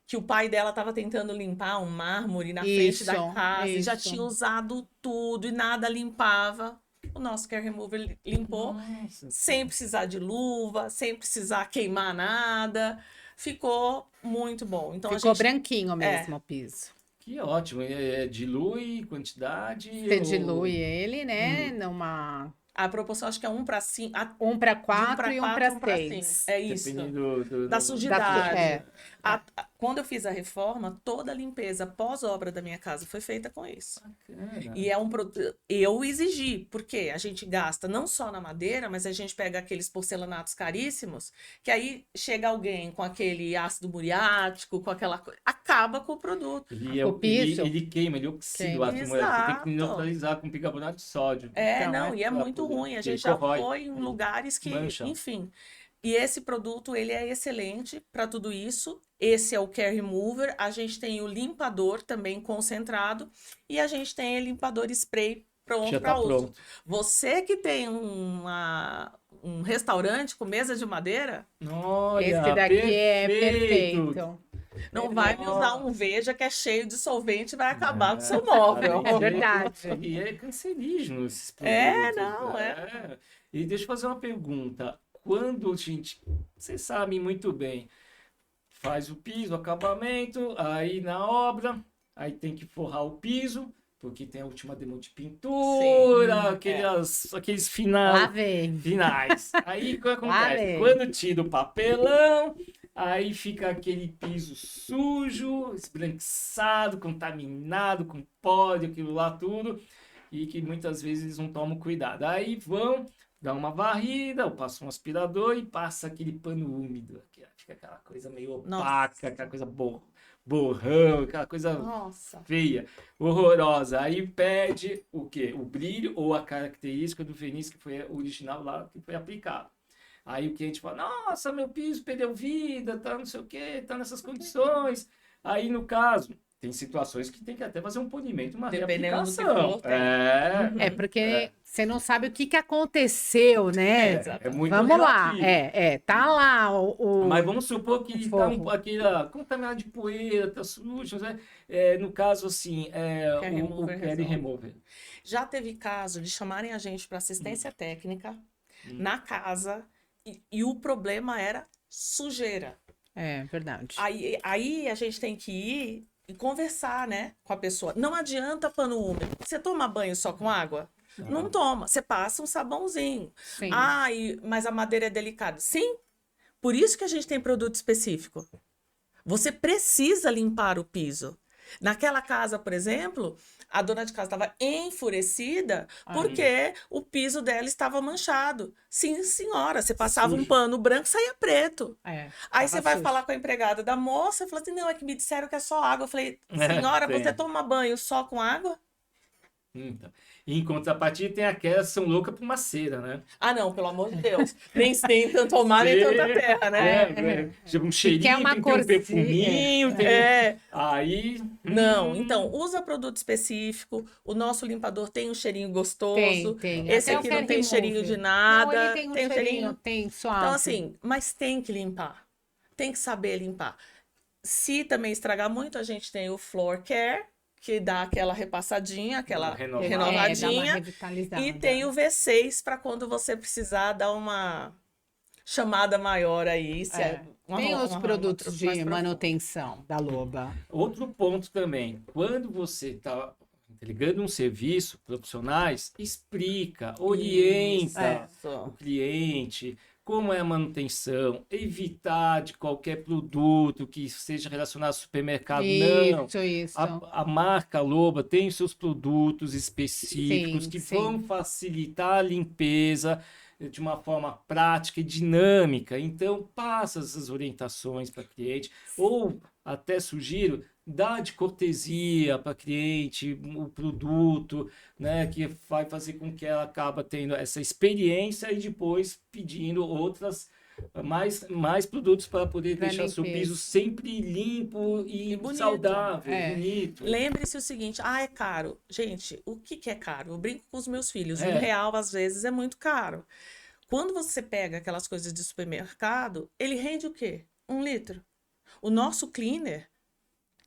C: que o pai dela estava tentando limpar um mármore na frente da casa, e já tinha usado tudo e nada limpava. O nosso Care Remover limpou, sem precisar de luva, sem precisar queimar nada. Ficou muito bom. Então,
B: ficou branquinho mesmo o piso.
A: Que ótimo. Dilui quantidade?
B: Você dilui ele, né? Numa...
C: A proporção acho que é 1 para 5.
B: 1 para 4 e 1 para 6.
C: É isso.
A: Dependendo
C: da sujidade. Quando eu fiz a reforma, toda a limpeza pós-obra da minha casa foi feita com isso.
A: Bacana.
C: E é um produto. Eu exigi, porque a gente gasta não só na madeira, mas a gente pega aqueles porcelanatos caríssimos, que aí chega alguém com aquele ácido muriático, com aquela coisa, acaba com o produto.
B: O piso.
A: Ele queima, ele oxida o ácido muriático. Você tem que neutralizar com bicarbonato de sódio.
C: E é muito ruim. A gente já foi em lugares que, enfim. E esse produto, ele é excelente para tudo isso. Esse é o Care Remover. A gente tem o limpador também concentrado. E a gente tem o limpador spray pronto para uso. Você que tem um restaurante com mesa de madeira...
B: Esse daqui é perfeito.
C: Não vai me usar um Veja que é cheio de solvente e vai acabar com o seu móvel.
B: É verdade.
A: E é cancerígeno esses produtos.
C: Não,
A: E deixa eu fazer uma pergunta. Quando, gente, vocês sabem muito bem, faz o piso, o acabamento, aí na obra, aí tem que forrar o piso, porque tem a última demo de pintura, aqueles
B: Lá vem.
A: finais. Aí o que acontece? Quando tira o papelão, aí fica aquele piso sujo, esbranquiçado, contaminado, com pó, aquilo lá tudo, e que muitas vezes eles não tomam cuidado. Aí vão dar uma varrida, ou passa um aspirador e passa aquele pano úmido. Fica aquela coisa meio opaca, aquela coisa borrão, aquela coisa feia, horrorosa. Aí perde o quê? O brilho ou a característica do verniz que foi original lá, que foi aplicado. Aí o cliente fala, nossa, meu piso perdeu vida, tá não sei o quê, tá nessas condições. Aí, no caso, tem situações que tem que até fazer um polimento, uma reaplicação.
B: Porque você não sabe o que aconteceu, né?
A: É muito
B: Vamos
A: relativo.
B: lá. Tá lá o
A: Mas vamos supor que tá aquela contaminado de poeira, tá sujo, né? No caso, assim, o Carry Remover.
C: Já teve caso de chamarem a gente para assistência técnica na casa e o problema era sujeira.
B: É verdade.
C: Aí a gente tem que ir e conversar, né, com a pessoa. Não adianta pano úmido. Você toma banho só com água? Não toma. Você passa um sabãozinho.
B: Sim.
C: Mas a madeira é delicada. Sim. Por isso que a gente tem produto específico. Você precisa limpar o piso. Naquela casa, por exemplo, a dona de casa estava enfurecida porque o piso dela estava manchado. Sim, senhora, você passava um pano branco, saía preto. Aí você vai falar com a empregada da moça e fala assim, não, é que me disseram que é só água. Eu falei, senhora, você toma banho só com água?
A: Então, em contrapartida tem aquelas que são loucas por uma cera, né?
C: Não, pelo amor de Deus. Nem tanto mar, nem tanta terra, né?
A: Tipo um cheirinho,
B: uma
A: tem um perfuminho, aí...
C: Não, então, usa produto específico. O nosso limpador tem um cheirinho gostoso.
B: Tem.
C: Esse aqui não tem cheirinho de nada.
B: Não, ele tem um cheirinho, tem suave.
C: Então, assim, mas tem que limpar. Tem que saber limpar. Se também estragar muito, a gente tem o Floor Care, que dá aquela repassadinha, aquela renovadinha. E tem o V6 para quando você precisar dar uma chamada maior aí.
B: Tem os produtos de manutenção da Loba.
A: Outro ponto também, quando você está entregando um serviço, profissionais, explica, orienta o cliente, como é a manutenção, evitar de qualquer produto que seja relacionado ao supermercado.
B: Isso.
A: A marca Loba tem os seus produtos específicos que vão facilitar a limpeza de uma forma prática e dinâmica. Então, passa essas orientações para o cliente, ou até sugiro, dá de cortesia para cliente o produto, né, que vai fazer com que ela acaba tendo essa experiência e depois pedindo mais produtos para poder deixar seu piso sempre limpo e bonito, saudável, bonito.
C: Lembre-se o seguinte, é caro. Gente, o que é caro? Eu brinco com os meus filhos, R$1 às vezes é muito caro. Quando você pega aquelas coisas de supermercado, ele rende o quê? 1 litro. O nosso cleaner,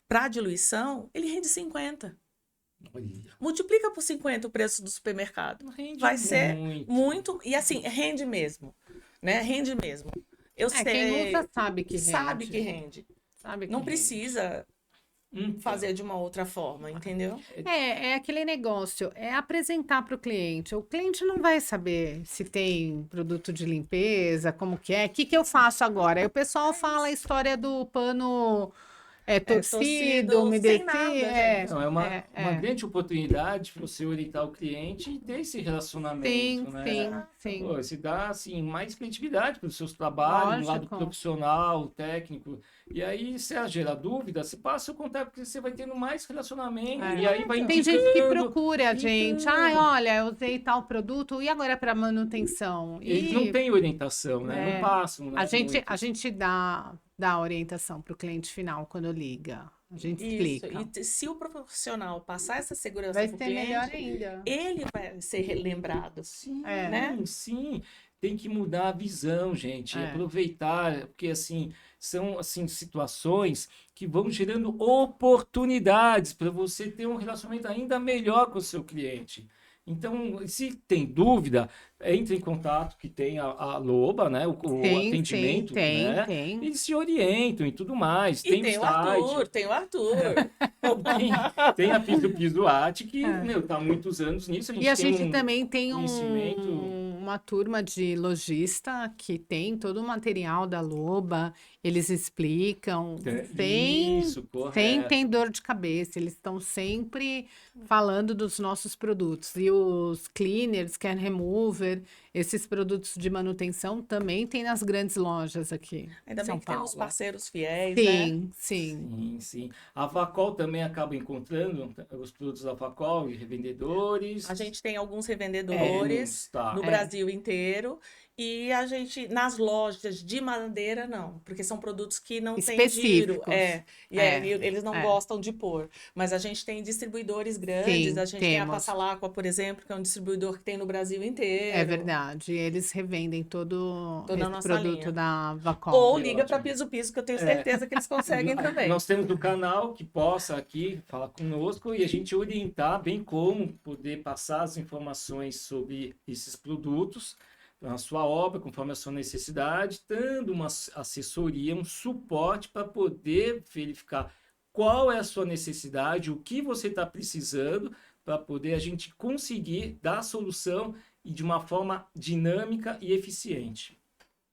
C: para diluição, ele rende 50. Multiplica por 50 o preço do supermercado. Vai ser muito. E assim, rende mesmo. Né? Rende mesmo. Eu sei.
B: Quem usa sabe que rende.
C: Não precisa fazer de uma outra forma, entendeu?
B: É aquele negócio, é apresentar para o cliente. O cliente não vai saber se tem produto de limpeza, como que é. O que eu faço agora? Aí o pessoal fala a história do pano torcido, umedecido.
A: É uma grande oportunidade para você orientar o cliente e ter esse relacionamento,
B: Sim.
A: Você dá assim, mais criatividade para os seus trabalhos, no lado profissional, técnico. E aí, se ela gerar dúvida, você passa o contato, porque você vai tendo mais relacionamento. E aí vai indicando.
B: Tem gente que procura a gente. Olha, eu usei tal produto, e agora para manutenção?
A: Eles não têm orientação, né? Não passam. Né?
B: A gente dá orientação para o cliente final quando liga. A gente explica.
C: E se o profissional passar essa segurança
B: vai
C: para o
B: ser
C: cliente,
B: melhor ainda.
C: Ele vai ser lembrado.
A: Sim. tem que mudar a visão, gente, aproveitar, porque assim, são assim, situações que vão gerando oportunidades para você ter um relacionamento ainda melhor com o seu cliente. Então, se tem dúvida, entre em contato, que tem a Loba, né? O atendimento, né?
B: Tem.
A: Eles se orientam e tudo mais.
C: E tem o Arthur, tem o Arthur.
A: Tem a Piso Arte, que, tá há muitos anos nisso.
B: A gente também tem uma turma de lojista que tem todo o material da Loba, eles explicam, tem dor de cabeça, eles estão sempre falando dos nossos produtos. E os cleaners, can remover, esses produtos de manutenção também tem nas grandes lojas aqui.
C: Ainda bem que temos parceiros fiéis,
B: né?
A: Sim. A Facol também acaba encontrando os produtos da Facol e revendedores.
C: A gente tem alguns revendedores no Brasil inteiro. E a gente, nas lojas de madeira, não, porque são produtos que não têm giro. Eles não gostam de pôr. Mas a gente tem distribuidores grandes, a gente tem a Passalacqua, por exemplo, que é um distribuidor que tem no Brasil inteiro.
B: É verdade, eles revendem toda
C: a nossa
B: produto
C: linha
B: da Vacol.
C: Ou liga para Piso, que eu tenho certeza que eles conseguem também.
A: Nós temos do canal que possa aqui falar conosco e a gente orientar bem como poder passar as informações sobre esses produtos na sua obra, conforme a sua necessidade, dando uma assessoria, um suporte para poder verificar qual é a sua necessidade, o que você está precisando, para poder a gente conseguir dar a solução e de uma forma dinâmica e eficiente.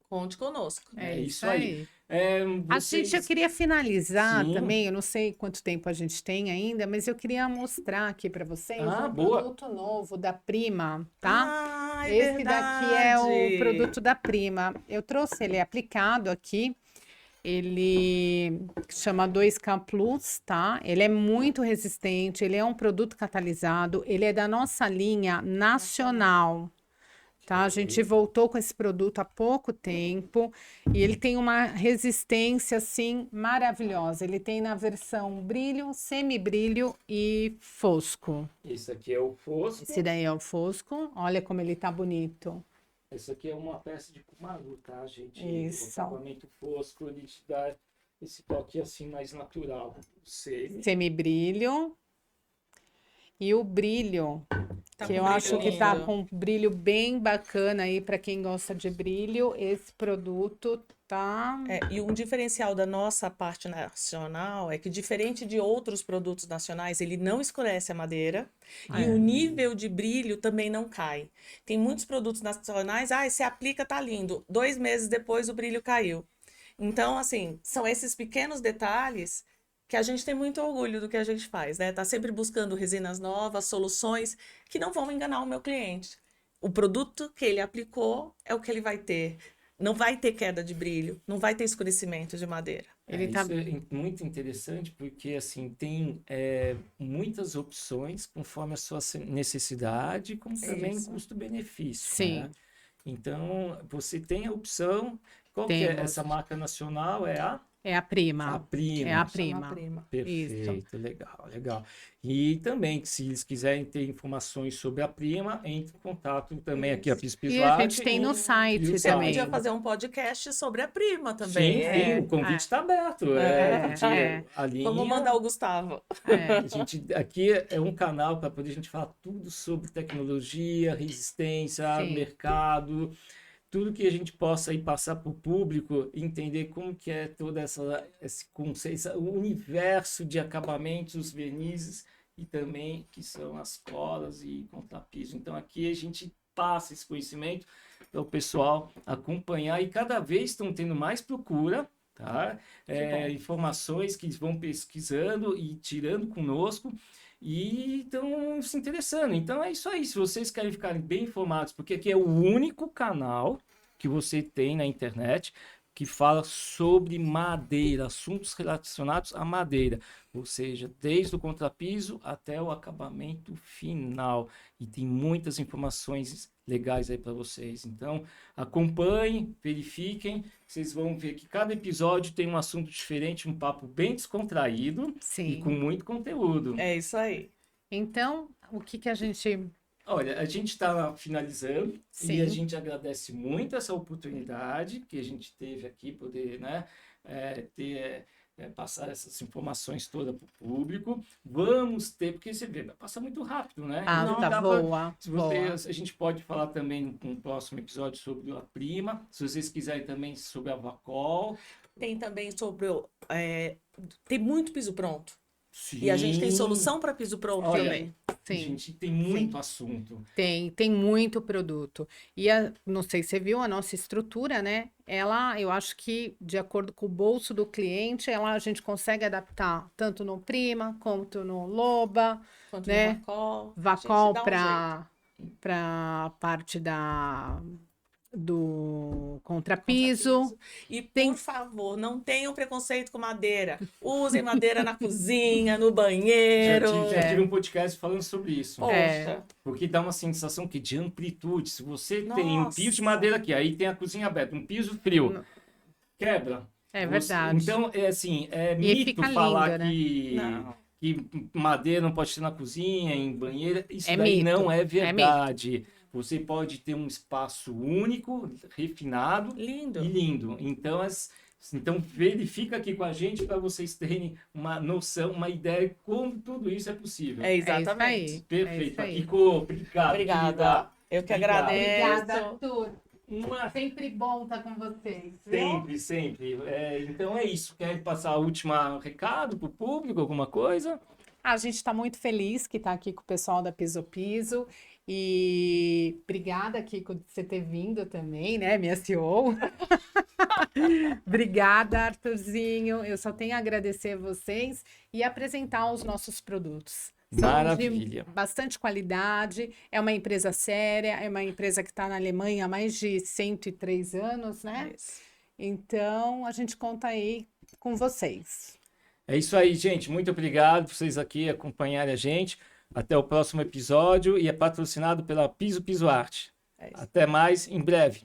C: Conte conosco.
B: É isso aí. Eu queria finalizar também, eu não sei quanto tempo a gente tem ainda, mas eu queria mostrar aqui para vocês produto novo da Prima, tá? Esse daqui é o produto da Prima. Eu trouxe ele aplicado aqui. Ele chama 2K Plus, tá? Ele é muito resistente, ele é um produto catalisado, ele é da nossa linha nacional. Tá? A gente voltou com esse produto há pouco tempo e ele tem uma resistência assim maravilhosa. Ele tem na versão brilho, semibrilho e fosco.
A: Esse aqui é o fosco.
B: Esse daí é o fosco. Olha como ele tá bonito.
A: Esse aqui é uma peça de Kumaru, tá, gente?
B: Isso.
A: O acabamento fosco, ele te dá esse toque assim mais natural.
B: Semibrilho. E o brilho, que eu acho que tá com um brilho bem bacana aí para quem gosta de brilho. Esse produto tá...
C: E um diferencial da nossa parte nacional é que, diferente de outros produtos nacionais, ele não escurece a madeira e o nível de brilho também não cai. Tem muitos produtos nacionais, você aplica, tá lindo. 2 meses depois o brilho caiu. Então, assim, são esses pequenos detalhes que a gente tem muito orgulho do que a gente faz, né? Tá sempre buscando resinas novas, soluções que não vão enganar o meu cliente. O produto que ele aplicou é o que ele vai ter. Não vai ter queda de brilho, não vai ter escurecimento de madeira.
A: Isso é muito interessante porque assim tem muitas opções conforme a sua necessidade, como também custo-benefício.
B: Sim.
A: Né? Então, você tem a opção. Qual que é essa marca nacional?
B: É a Prima.
A: A Prima.
B: É a Prima.
A: Perfeito, isso. Legal. E também, se eles quiserem ter informações sobre a Prima, entre em contato também aqui a Piso
B: E a gente tem no site
C: Você
B: também.
C: podia fazer um podcast sobre a Prima também.
A: Sim, o convite está aberto.
C: Vamos mandar o Gustavo.
A: Aqui é um canal para poder a gente falar tudo sobre tecnologia, resistência, mercado... Tudo que a gente possa aí passar para o público, entender como que é todo esse conceito, o universo de acabamentos, vernizes e também que são as colas e contrapiso. Então aqui a gente passa esse conhecimento para o pessoal acompanhar e cada vez estão tendo mais procura, tá? Informações que eles vão pesquisando e tirando conosco. E estão se interessando. Então é isso aí. Se vocês querem ficarem bem informados, porque aqui é o único canal que você tem na internet que fala sobre madeira, assuntos relacionados à madeira, ou seja, desde o contrapiso até o acabamento final. E tem muitas informações legais aí para vocês. Então, acompanhem, verifiquem, vocês vão ver que cada episódio tem um assunto diferente, um papo bem descontraído e com muito conteúdo.
C: É isso aí.
B: Então, o que a gente
A: Olha, a gente está finalizando
B: Sim.
A: e a gente agradece muito essa oportunidade que a gente teve aqui, poder, né, passar essas informações todas para o público. Vamos ter, porque você vê, vai passar muito rápido, né?
B: Ah, tá boa.
A: A gente pode falar também no próximo episódio sobre a Prima, se vocês quiserem também sobre a Vacol.
C: Tem também sobre tem muito piso pronto.
A: Sim.
C: E a gente tem solução para piso pronto também.
A: Sim. A gente tem muito assunto.
B: Tem muito produto. E não sei se você viu a nossa estrutura, né? Eu acho que, de acordo com o bolso do cliente, a gente consegue adaptar tanto no Prima, quanto no Loba,
C: Quanto
B: né?
C: no Vacol.
B: Vacol
C: Gente,
B: para a parte do contrapiso.
C: E, por favor, não tenham preconceito com madeira. Usem madeira na cozinha, no banheiro.
A: Já tive um podcast falando sobre isso.
C: Poxa.
A: Porque dá uma sensação de amplitude. Se você tem um piso de madeira aqui, aí tem a cozinha aberta, um piso frio, quebra.
B: É verdade.
A: Então, é
B: E
A: mito
B: fica
A: falar
B: lindo,
A: que madeira não pode ter na cozinha, em banheira. Isso
B: É
A: daí
B: mito.
A: não é
B: É
A: verdade. Você pode ter um espaço único, refinado
C: Lindo.
A: e lindo. Então verifica aqui com a gente para vocês terem uma noção, uma ideia de como tudo isso é possível.
C: É exatamente.
B: isso
A: Perfeito.
B: aí.
A: Kiko, obrigado.
C: Obrigada.
A: Querida.
C: Eu que
A: Obrigado.
C: agradeço.
B: Obrigada, Arthur.
A: Uma...
B: Sempre bom estar com vocês.
A: Sempre. Então é isso. Quer passar o último recado para o público, alguma coisa?
B: A gente está muito feliz que está aqui com o pessoal da Piso Piso. E obrigada, Kiko, de você ter vindo também, né, minha CEO. Obrigada, Arthurzinho. Eu só tenho a agradecer a vocês e apresentar os nossos produtos. São
A: Maravilha.
B: de bastante qualidade, é uma empresa séria, é uma empresa que está na Alemanha há mais de 103 anos, né? Então, a gente conta aí com vocês.
A: É isso aí, gente. Muito obrigado por vocês aqui acompanharem a gente. Até o próximo episódio e é patrocinado pela Piso Arte. Até mais, em breve.